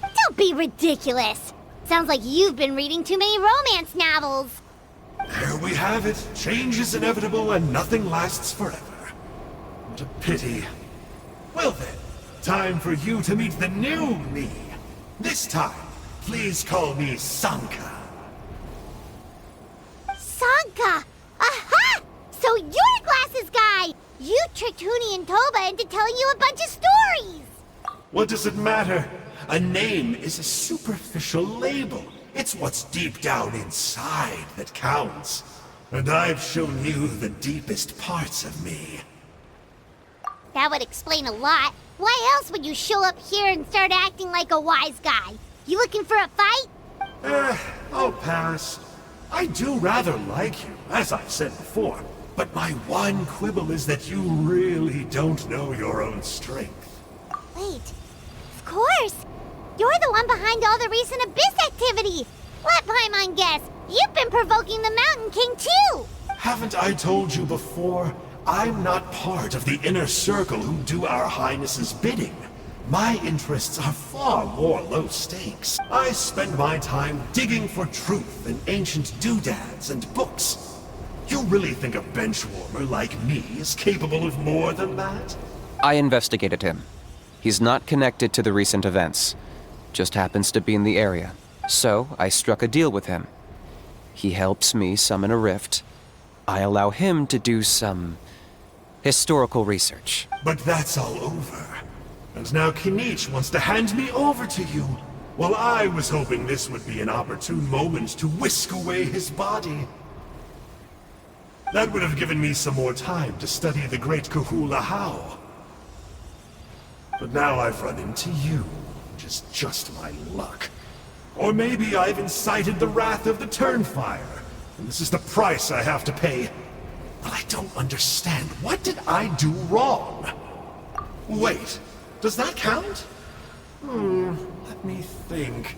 Don't be ridiculous. Sounds like you've been reading too many romance novels. There we have it. Change is inevitable and nothing lasts forever. What a pity. Well then, time for you to meet the new me. This time, please call me Sanka. Sanka! Aha! So you're the glasses guy! You tricked Huni and Toba into telling you a bunch of stories! What does it matter? A name is a superficial label. It's what's deep down inside that counts. And I've shown you the deepest parts of me. That would explain a lot. Why else would you show up here and start acting like a wise guy? You looking for a fight? I'll pass. I do rather like you, as I've said before, but my one quibble is that you really don't know your own strength. Wait. Of course! You're the one behind all the recent Abyss activity! Let Paimon guess, you've been provoking the Mountain King too! Haven't I told you before? I'm not part of the inner circle who do our Highness's bidding. My interests are far more low stakes. I spend my time digging for truth in ancient doodads and books. You really think a benchwarmer like me is capable of more than that? I investigated him. He's not connected to the recent events. Just happens to be in the area. So, I struck a deal with him. He helps me summon a rift. I allow him to do some historical research. But that's all over. And now Kinich wants to hand me over to you. Well, I was hoping this would be an opportune moment to whisk away his body. That would have given me some more time to study the great Kahula How. But now I've run into you, which is just my luck. Or maybe I've incited the wrath of the Turnfire, and this is the price I have to pay. But I don't understand. What did I do wrong? Wait, does that count? Let me think.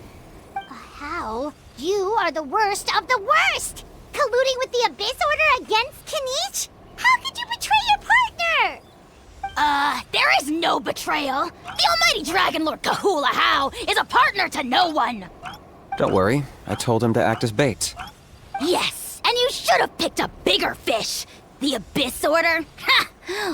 How? You are the worst of the worst! Colluding with the Abyss Order against Kinich? How could you betray your partner? There is no betrayal. The almighty Dragon Lord Kahula How is a partner to no one. Don't worry, I told him to act as bait. Yes, and you should have picked a bigger fish. The Abyss Order? Ha!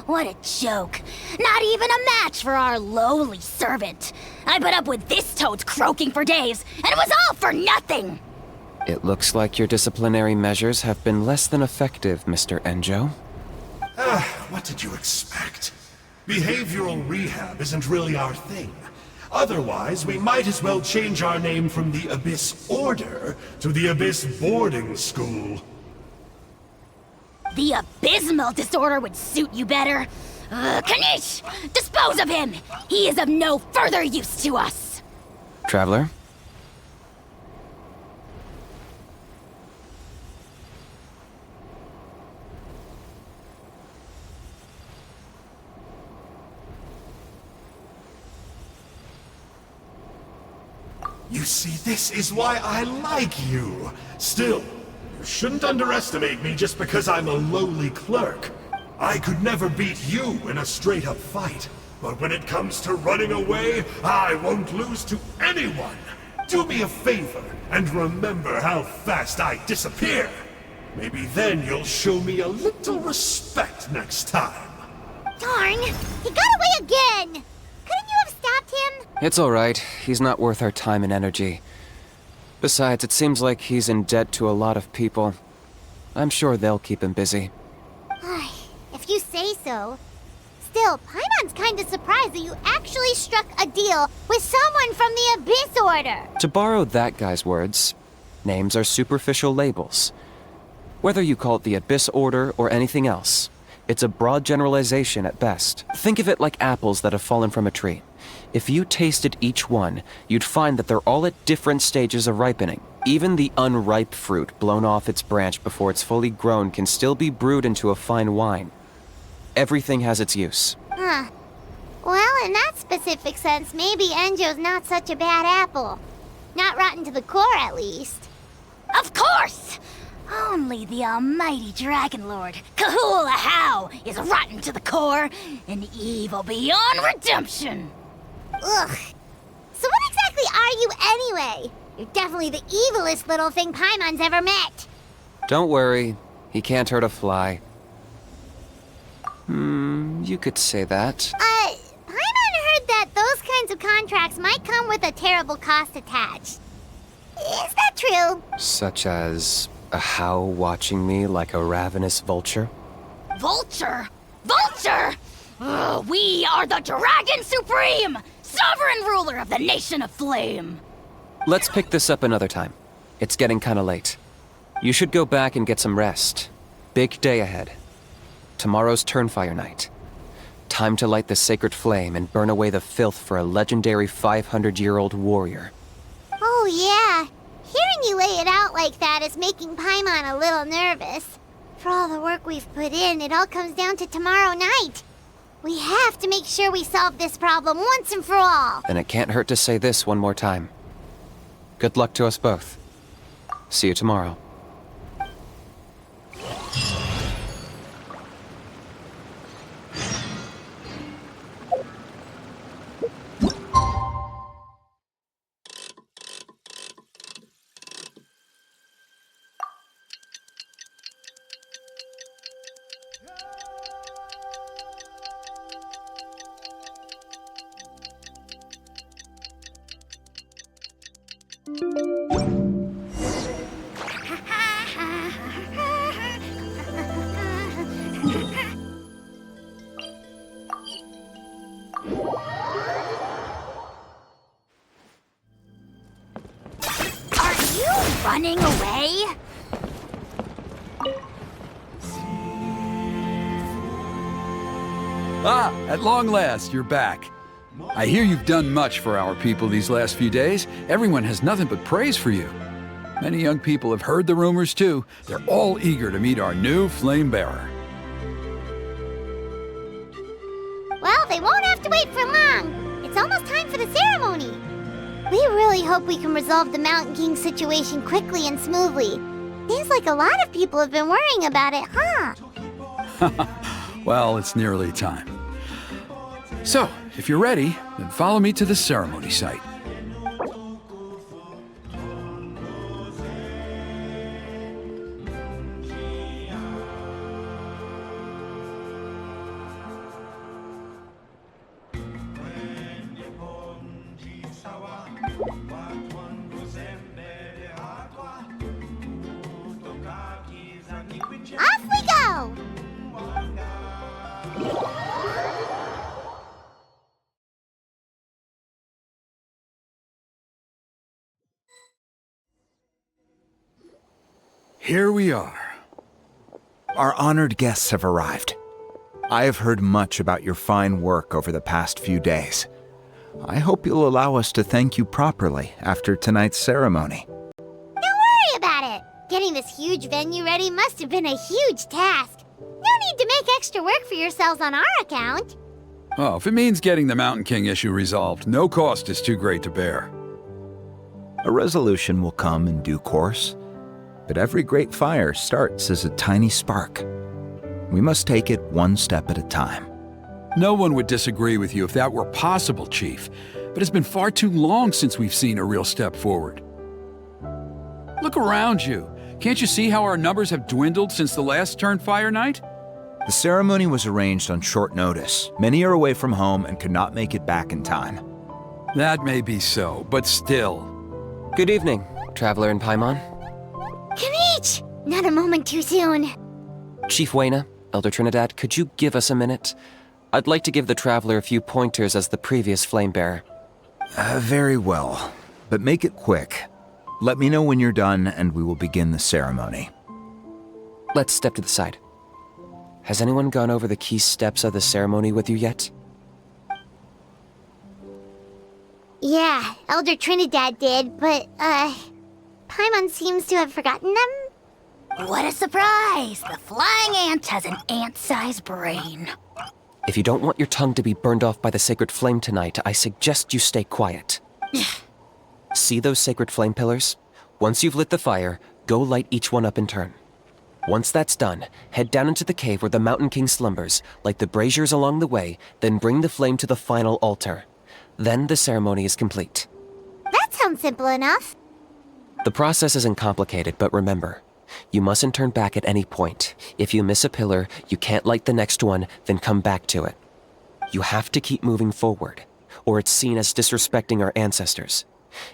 What a joke. Not even a match for our lowly servant. I put up with this toad's croaking for days, and it was all for nothing. It looks like your disciplinary measures have been less than effective, Mr. Enjo. What did you expect? Behavioral rehab isn't really our thing. Otherwise, we might as well change our name from the Abyss Order to the Abyss Boarding School. The abysmal disorder would suit you better. Kinich! Dispose of him! He is of no further use to us! Traveler? You see, this is why I like you. Still, you shouldn't underestimate me just because I'm a lowly clerk. I could never beat you in a straight-up fight. But when it comes to running away, I won't lose to anyone. Do me a favor and remember how fast I disappear. Maybe then you'll show me a little respect next time. Darn! He got away again! Couldn't you have stopped him? It's alright. He's not worth our time and energy. Besides, it seems like he's in debt to a lot of people. I'm sure they'll keep him busy. If you say so. Still, Paimon's kinda surprised that you actually struck a deal with someone from the Abyss Order. To borrow that guy's words, names are superficial labels. Whether you call it the Abyss Order or anything else, it's a broad generalization at best. Think of it like apples that have fallen from a tree. If you tasted each one, you'd find that they're all at different stages of ripening. Even the unripe fruit blown off its branch before it's fully grown can still be brewed into a fine wine. Everything has its use. Well, in that specific sense, maybe Enjo's not such a bad apple. Not rotten to the core, at least. Of course! Only the almighty Dragon Lord, Kahula How, is rotten to the core and evil beyond redemption. Ugh. So what exactly are you anyway? You're definitely the evilest little thing Paimon's ever met. Don't worry, he can't hurt a fly. You could say that. Paimon heard that those kinds of contracts might come with a terrible cost attached. Is that true? Such as a How watching me like a ravenous vulture? Vulture? Vulture! We are the Dragon Supreme, sovereign ruler of the Nation of Flame. Let's pick this up another time. It's getting kinda late. You should go back and get some rest. Big day ahead. Tomorrow's Turnfire Night. Time to light the sacred flame and burn away the filth for a legendary 500-year-old warrior. Oh yeah. Hearing you lay it out like that is making Paimon a little nervous. For all the work we've put in, it all comes down to tomorrow night. We have to make sure we solve this problem once and for all. Then it can't hurt to say this one more time. Good luck to us both. See you tomorrow. Running away? Ah, at long last, you're back. I hear you've done much for our people these last few days. Everyone has nothing but praise for you. Many young people have heard the rumors too. They're all eager to meet our new flame bearer. Well, they won't have to wait for long. It's almost time for the ceremony. We really hope we can resolve the Mountain King situation quickly and smoothly. Seems like a lot of people have been worrying about it, huh? Well, it's nearly time. So, if you're ready, then follow me to the ceremony site. Off we go! Here we are. Our honored guests have arrived. I have heard much about your fine work over the past few days. I hope you'll allow us to thank you properly after tonight's ceremony. Don't worry about it. Getting this huge venue ready must have been a huge task. No need to make extra work for yourselves on our account. Oh, if it means getting the Mountain King issue resolved, no cost is too great to bear. A resolution will come in due course, but every great fire starts as a tiny spark. We must take it one step at a time. No one would disagree with you if that were possible, Chief, but it's been far too long since we've seen a real step forward. Look around you. Can't you see how our numbers have dwindled since the last Turnfire Night? The ceremony was arranged on short notice. Many are away from home and could not make it back in time. That may be so, but still. Good evening, Traveler in Paimon. Kinich! Not a moment too soon. Chief Wayna, Elder Trinidad, could you give us a minute? I'd like to give the Traveler a few pointers as the previous Flamebearer. Very well. But make it quick. Let me know when you're done, and we will begin the ceremony. Let's step to the side. Has anyone gone over the key steps of the ceremony with you yet? Yeah, Elder Trinidad did, but, Paimon seems to have forgotten them? What a surprise! The flying ant has an ant-sized brain. If you don't want your tongue to be burned off by the sacred flame tonight, I suggest you stay quiet. See those sacred flame pillars? Once you've lit the fire, go light each one up in turn. Once that's done, head down into the cave where the Mountain King slumbers, light the braziers along the way, then bring the flame to the final altar. Then the ceremony is complete. That sounds simple enough. The process isn't complicated, but remember, you mustn't turn back at any point. If you miss a pillar, you can't light the next one, then come back to it. You have to keep moving forward, or it's seen as disrespecting our ancestors.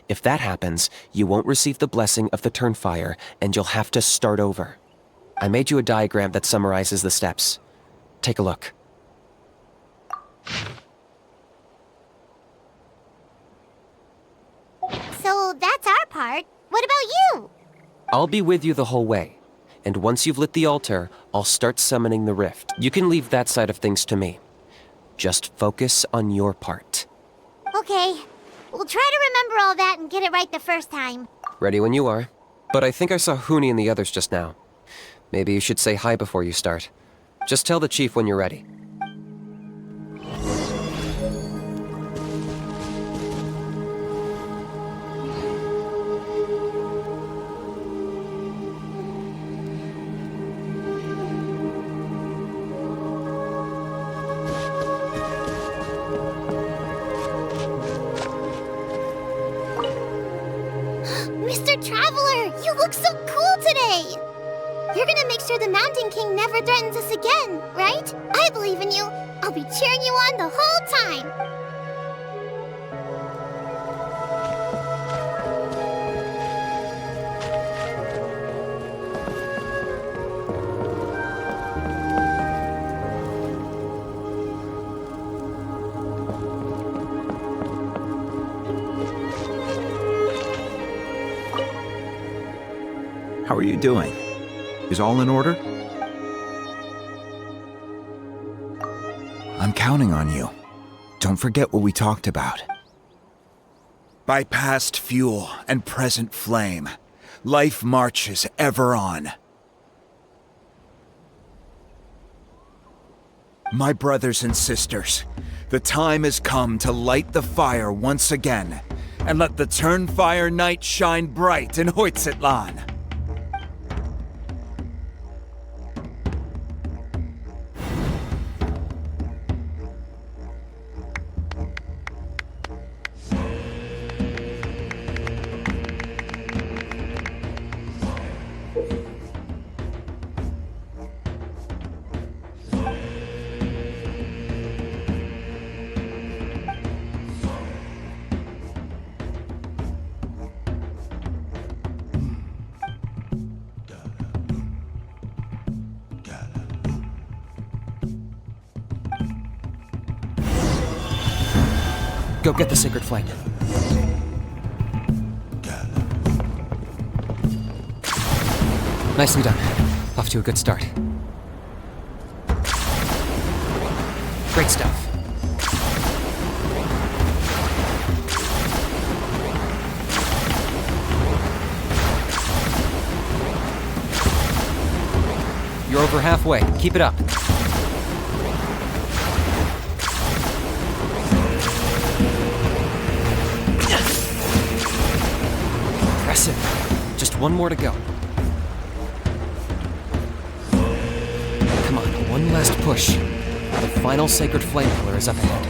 If that happens, you won't receive the blessing of the Turnfire, and you'll have to start over. I made you a diagram that summarizes the steps. Take a look. So that's our part. What about you? I'll be with you the whole way, and once you've lit the altar, I'll start summoning the rift. You can leave that side of things to me. Just focus on your part. Okay. We'll try to remember all that and get it right the first time. Ready when you are. But I think I saw Huni and the others just now. Maybe you should say hi before you start. Just tell the chief when you're ready. Mr. Traveler, you look so cool today! You're gonna make sure the Mountain King never threatens us again, right? I believe in you. I'll be cheering you on the whole time. How are you doing? Is all in order? I'm counting on you. Don't forget what we talked about. By past fuel and present flame, life marches ever on. My brothers and sisters, the time has come to light the fire once again, and let the Turnfire night shine bright in Hoytzitlan. Go get the sacred flame. Nicely done. Off to a good start. Great stuff. You're over halfway. Keep it up. Impressive. Just one more to go. Come on, one last push. The final sacred flame pillar is up ahead.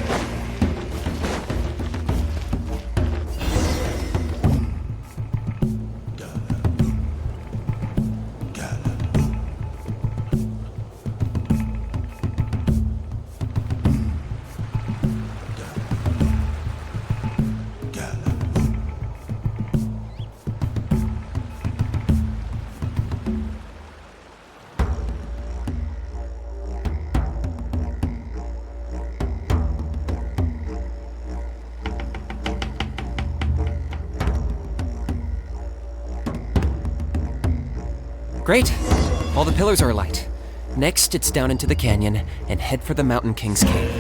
Great. All the pillars are alight. Next, it's down into the canyon and head for the Mountain King's cave.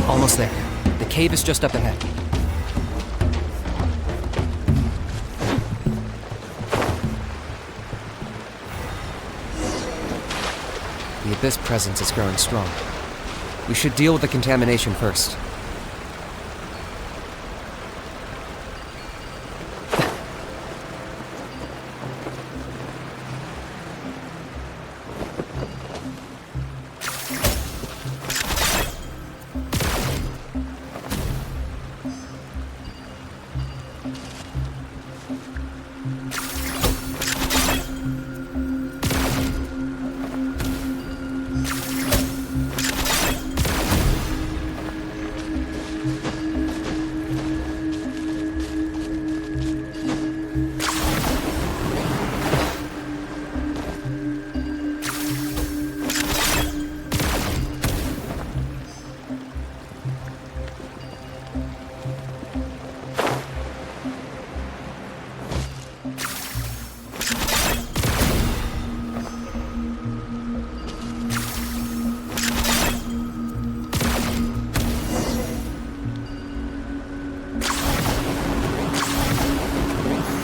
Almost there. The cave is just up ahead. The Abyss presence is growing strong. We should deal with the contamination first.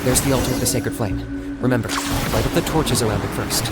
There's the altar of the sacred flame. Remember, light up the torches around it first.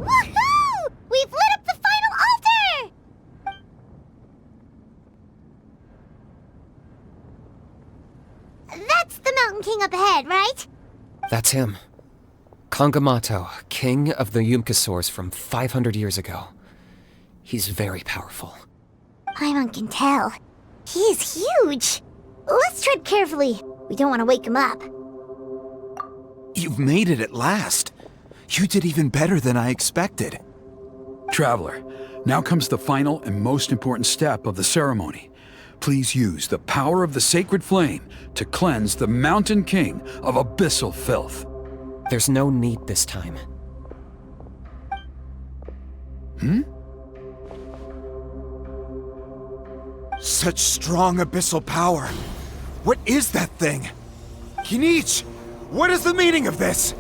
Woohoo! We've lit up the final altar! That's the Mountain King up ahead, right? That's him. Kangamato, king of the Yumkasaurs from 500 years ago. He's very powerful. Paimon can tell. He is huge. Let's tread carefully. We don't want to wake him up. You've made it at last. You did even better than I expected. Traveler, now comes the final and most important step of the ceremony. Please use the power of the sacred flame to cleanse the Mountain King of abyssal filth. There's no need this time. Such strong abyssal power. What is that thing? Kinich, what is the meaning of this?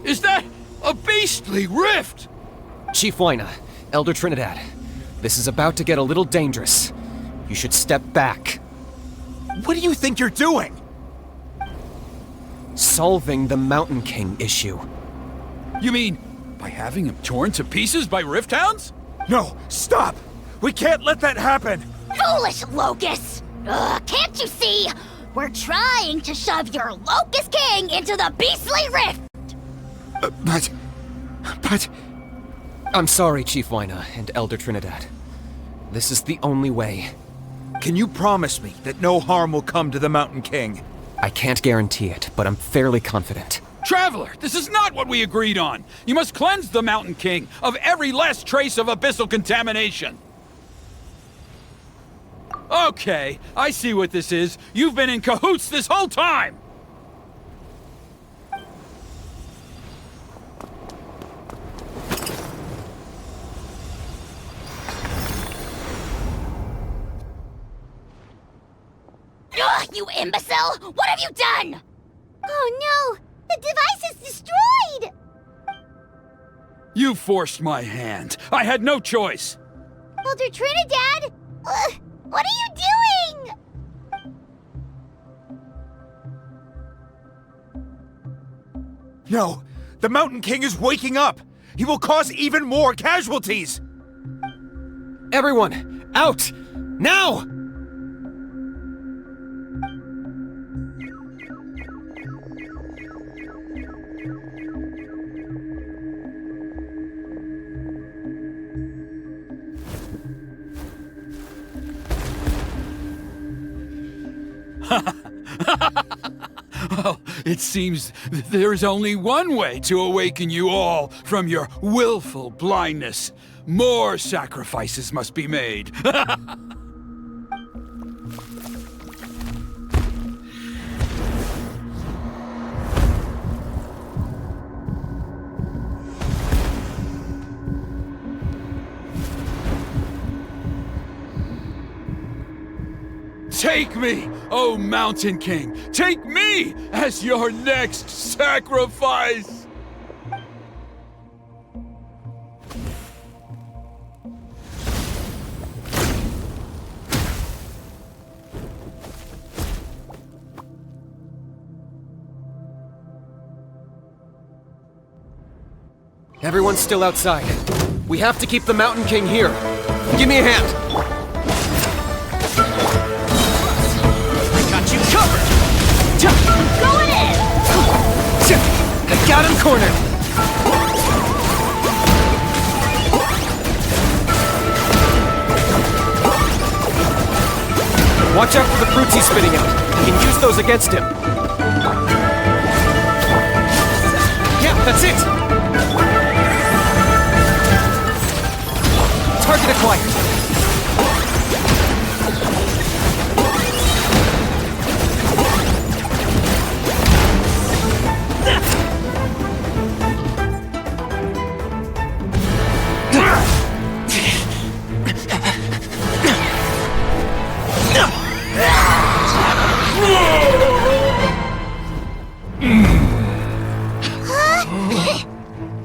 Is that a beastly rift? Chief Wyna, Elder Trinidad, this is about to get a little dangerous. You should step back. What do you think you're doing? Solving the Mountain King issue. You mean by having him torn to pieces by rift hounds? No, stop! We can't let that happen! Foolish Locust! Ugh, can't you see? We're trying to shove your Locust King into the beastly rift! But... I'm sorry, Chief Wyna and Elder Trinidad. This is the only way. Can you promise me that no harm will come to the Mountain King? I can't guarantee it, but I'm fairly confident. Traveler, this is not what we agreed on. You must cleanse the Mountain King of every last trace of abyssal contamination. Okay, I see what this is. You've been in cahoots this whole time! Ugh, you imbecile! What have you done? Oh no! The device is destroyed! You forced my hand. I had no choice. Elder Trinidad! What are you doing? No! The Mountain King is waking up! He will cause even more casualties! Everyone! Out! Now! Well, it seems there's only one way to awaken you all from your willful blindness. More sacrifices must be made. Take me, O Mountain King! Take me as your next sacrifice! Everyone's still outside. We have to keep the Mountain King here. Give me a hand. Got you covered! Going in! I got him cornered! Watch out for the fruits he's spitting out. You can use those against him. Yeah, that's it! Target acquired.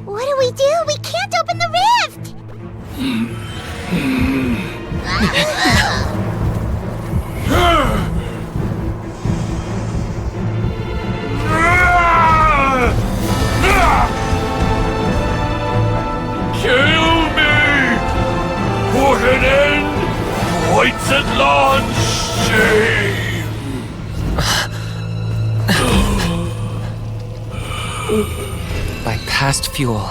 What do we do? We can't open the rift! Kill me! Put an end! Points at launch! Shame! By past fuel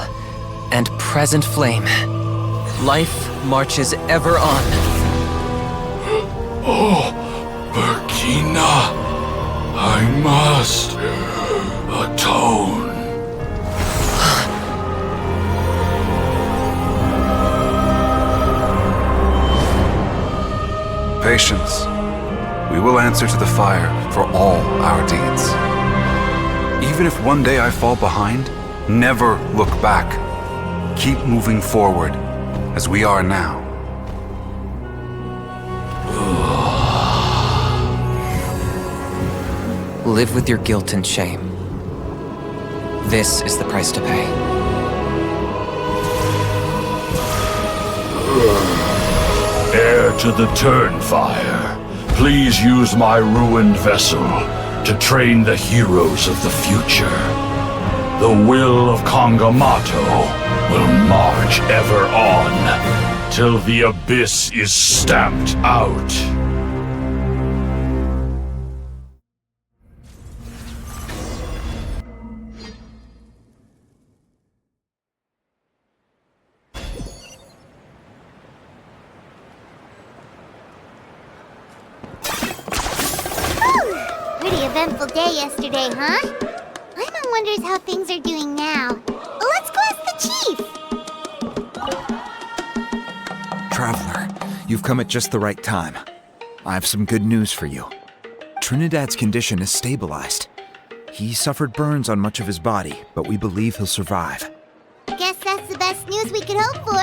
and present flame, life marches ever on. Oh, Burkina, I must atone. Patience. We will answer to the fire for all our deeds. Even if one day I fall behind, never look back. Keep moving forward, as we are now. Live with your guilt and shame. This is the price to pay. Heir to the Turnfire, please use my ruined vessel to train the heroes of the future. The will of Kangamato will march ever on, till the abyss is stamped out. Pretty eventful day yesterday, huh? Paimon wonders how things are doing now. Let's go ask the chief! Traveler, you've come at just the right time. I have some good news for you. Trinidad's condition is stabilized. He suffered burns on much of his body, but we believe he'll survive. Guess that's the best news we could hope for.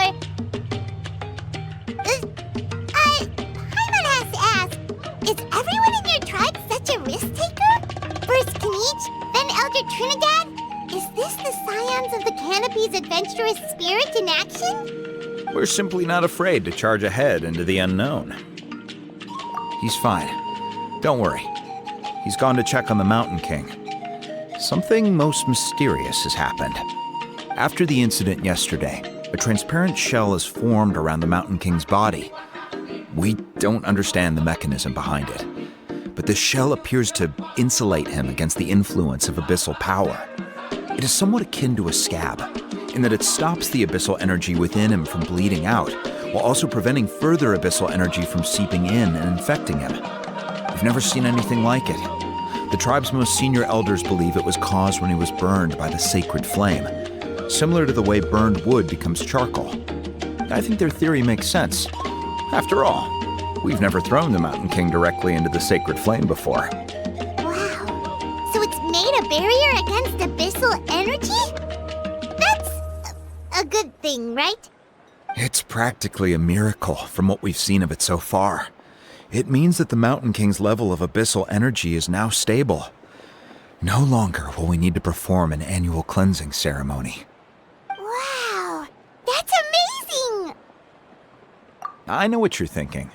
Paimon has to ask, is everyone in your tribe such a risk-taker? First Kinich, then Elder Trinidad? Is this the scions of the Canopy's adventurous spirit in action? We're simply not afraid to charge ahead into the unknown. He's fine. Don't worry. He's gone to check on the Mountain King. Something most mysterious has happened. After the incident yesterday, a transparent shell has formed around the Mountain King's body. We don't understand the mechanism behind it, but the shell appears to insulate him against the influence of abyssal power. It is somewhat akin to a scab, in that it stops the abyssal energy within him from bleeding out, while also preventing further abyssal energy from seeping in and infecting him. We've never seen anything like it. The tribe's most senior elders believe it was caused when he was burned by the sacred flame, similar to the way burned wood becomes charcoal. I think their theory makes sense. After all, we've never thrown the Mountain King directly into the sacred flame before. Wow. So it's made a barrier against abyssal energy? That's a good thing, right? It's practically a miracle from what we've seen of it so far. It means that the Mountain King's level of abyssal energy is now stable. No longer will we need to perform an annual cleansing ceremony. Wow, that's amazing! I know what you're thinking.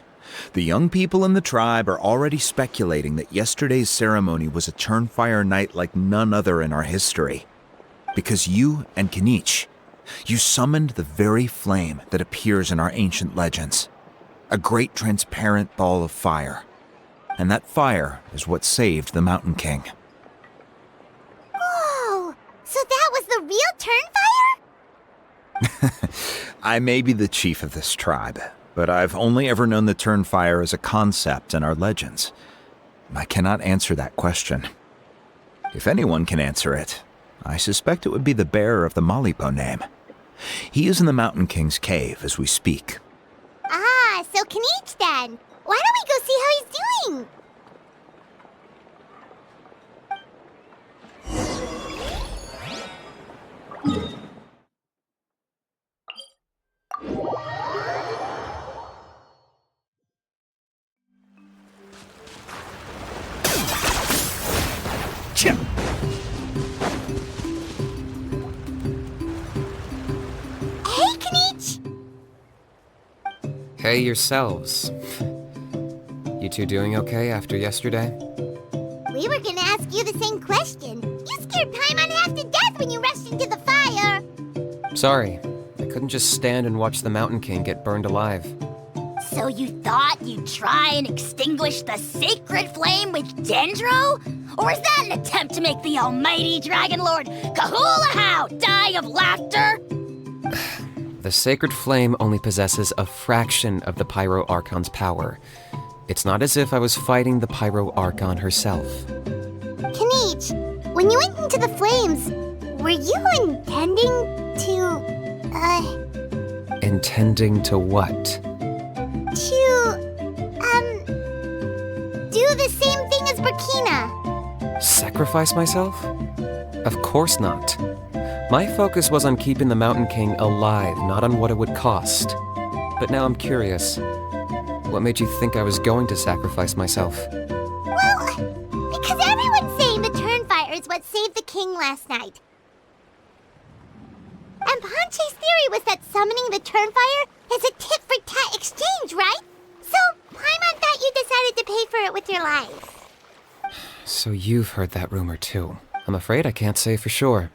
The young people in the tribe are already speculating that yesterday's ceremony was a Turnfire night like none other in our history. Because you and Kinich, you summoned the very flame that appears in our ancient legends. A great transparent ball of fire. And that fire is what saved the Mountain King. Whoa, so that was the real Turnfire? I may be the chief of this tribe, but I've only ever known the Turnfire as a concept in our legends. I cannot answer that question. If anyone can answer it, I suspect it would be the bearer of the Malipo name. He is in the Mountain King's cave as we speak. Ah, so Kinich then. Why don't we go see how he's doing? Hey, Kinich! Hey yourselves. You two doing okay after yesterday? We were gonna ask you the same question. You scared Paimon half to death when you rushed into the fire. Sorry, I couldn't just stand and watch the Mountain King get burned alive. So you thought you'd try and extinguish the sacred flame with Dendro? Or is that an attempt to make the almighty Dragon Lord Kahula die of laughter? The sacred flame only possesses a fraction of the Pyro Archon's power. It's not as if I was fighting the Pyro Archon herself. Kinich, when you went into the flames, were you intending to, Intending to what? do the same thing as Burkina? Sacrifice myself? Of course not. My focus was on keeping the Mountain King alive, not on what it would cost. But now I'm curious. What made you think I was going to sacrifice myself? Well, because everyone's saying the Turnfire is what saved the king last night. And Ponche's theory was that summoning the Turnfire is a tit-for-tat exchange, right? So, Paimon thought you decided to pay for it with your life. So you've heard that rumor too. I'm afraid I can't say for sure.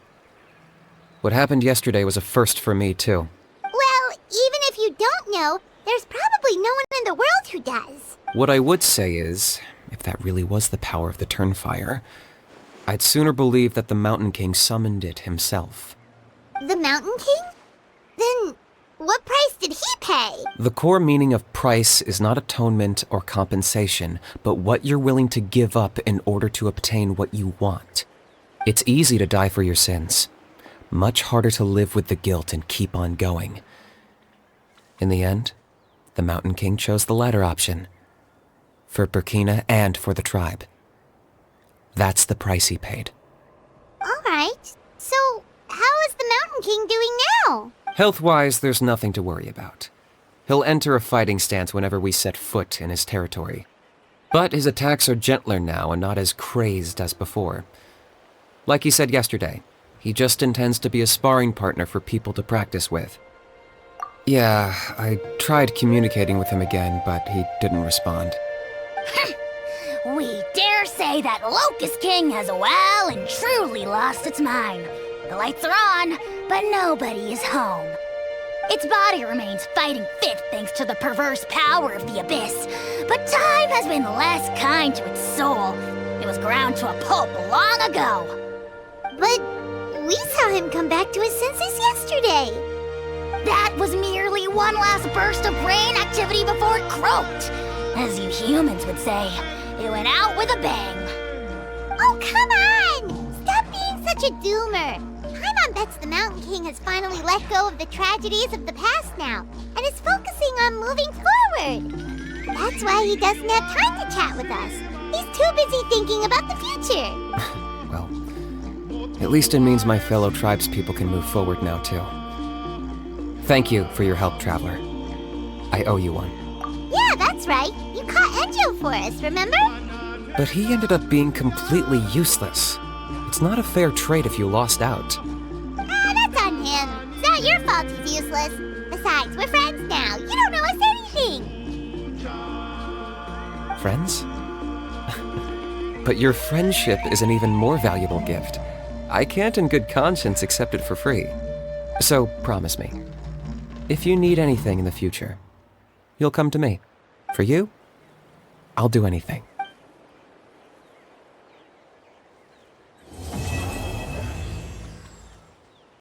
What happened yesterday was a first for me too. Well, even if you don't know, there's probably no one in the world who does. What I would say is, if that really was the power of the Turnfire, I'd sooner believe that the Mountain King summoned it himself. The Mountain King? Then, what price did he pay? The core meaning of price is not atonement or compensation, but what you're willing to give up in order to obtain what you want. It's easy to die for your sins. Much harder to live with the guilt and keep on going. In the end, the Mountain King chose the latter option. For Burkina and for the tribe. That's the price he paid. Alright, so how is the Mountain King doing now? Health-wise, there's nothing to worry about. He'll enter a fighting stance whenever we set foot in his territory. But his attacks are gentler now and not as crazed as before. Like he said yesterday, he just intends to be a sparring partner for people to practice with. Yeah, I tried communicating with him again, but he didn't respond. We dare say that Locust King has well and truly lost its mind. The lights are on, but nobody is home. Its body remains fighting fit thanks to the perverse power of the Abyss, but time has been less kind to its soul. It was ground to a pulp long ago. But we saw him come back to his senses yesterday. That was merely one last burst of brain activity before it croaked. As you humans would say, it went out with a bang. Oh, come on! Stop being such a doomer. Paimon bets the Mountain King has finally let go of the tragedies of the past now, and is focusing on moving forward. That's why he doesn't have time to chat with us. He's too busy thinking about the future. Well, at least it means my fellow tribespeople can move forward now, too. Thank you for your help, Traveler. I owe you one. Yeah, that's right. You caught Enjo for us, remember? But he ended up being completely useless. It's not a fair trade if you lost out. That's on him. It's not your fault he's useless. Besides, we're friends now. You don't know us anything. Friends? But your friendship is an even more valuable gift. I can't in good conscience accept it for free. So promise me, if you need anything in the future, you'll come to me. For you, I'll do anything.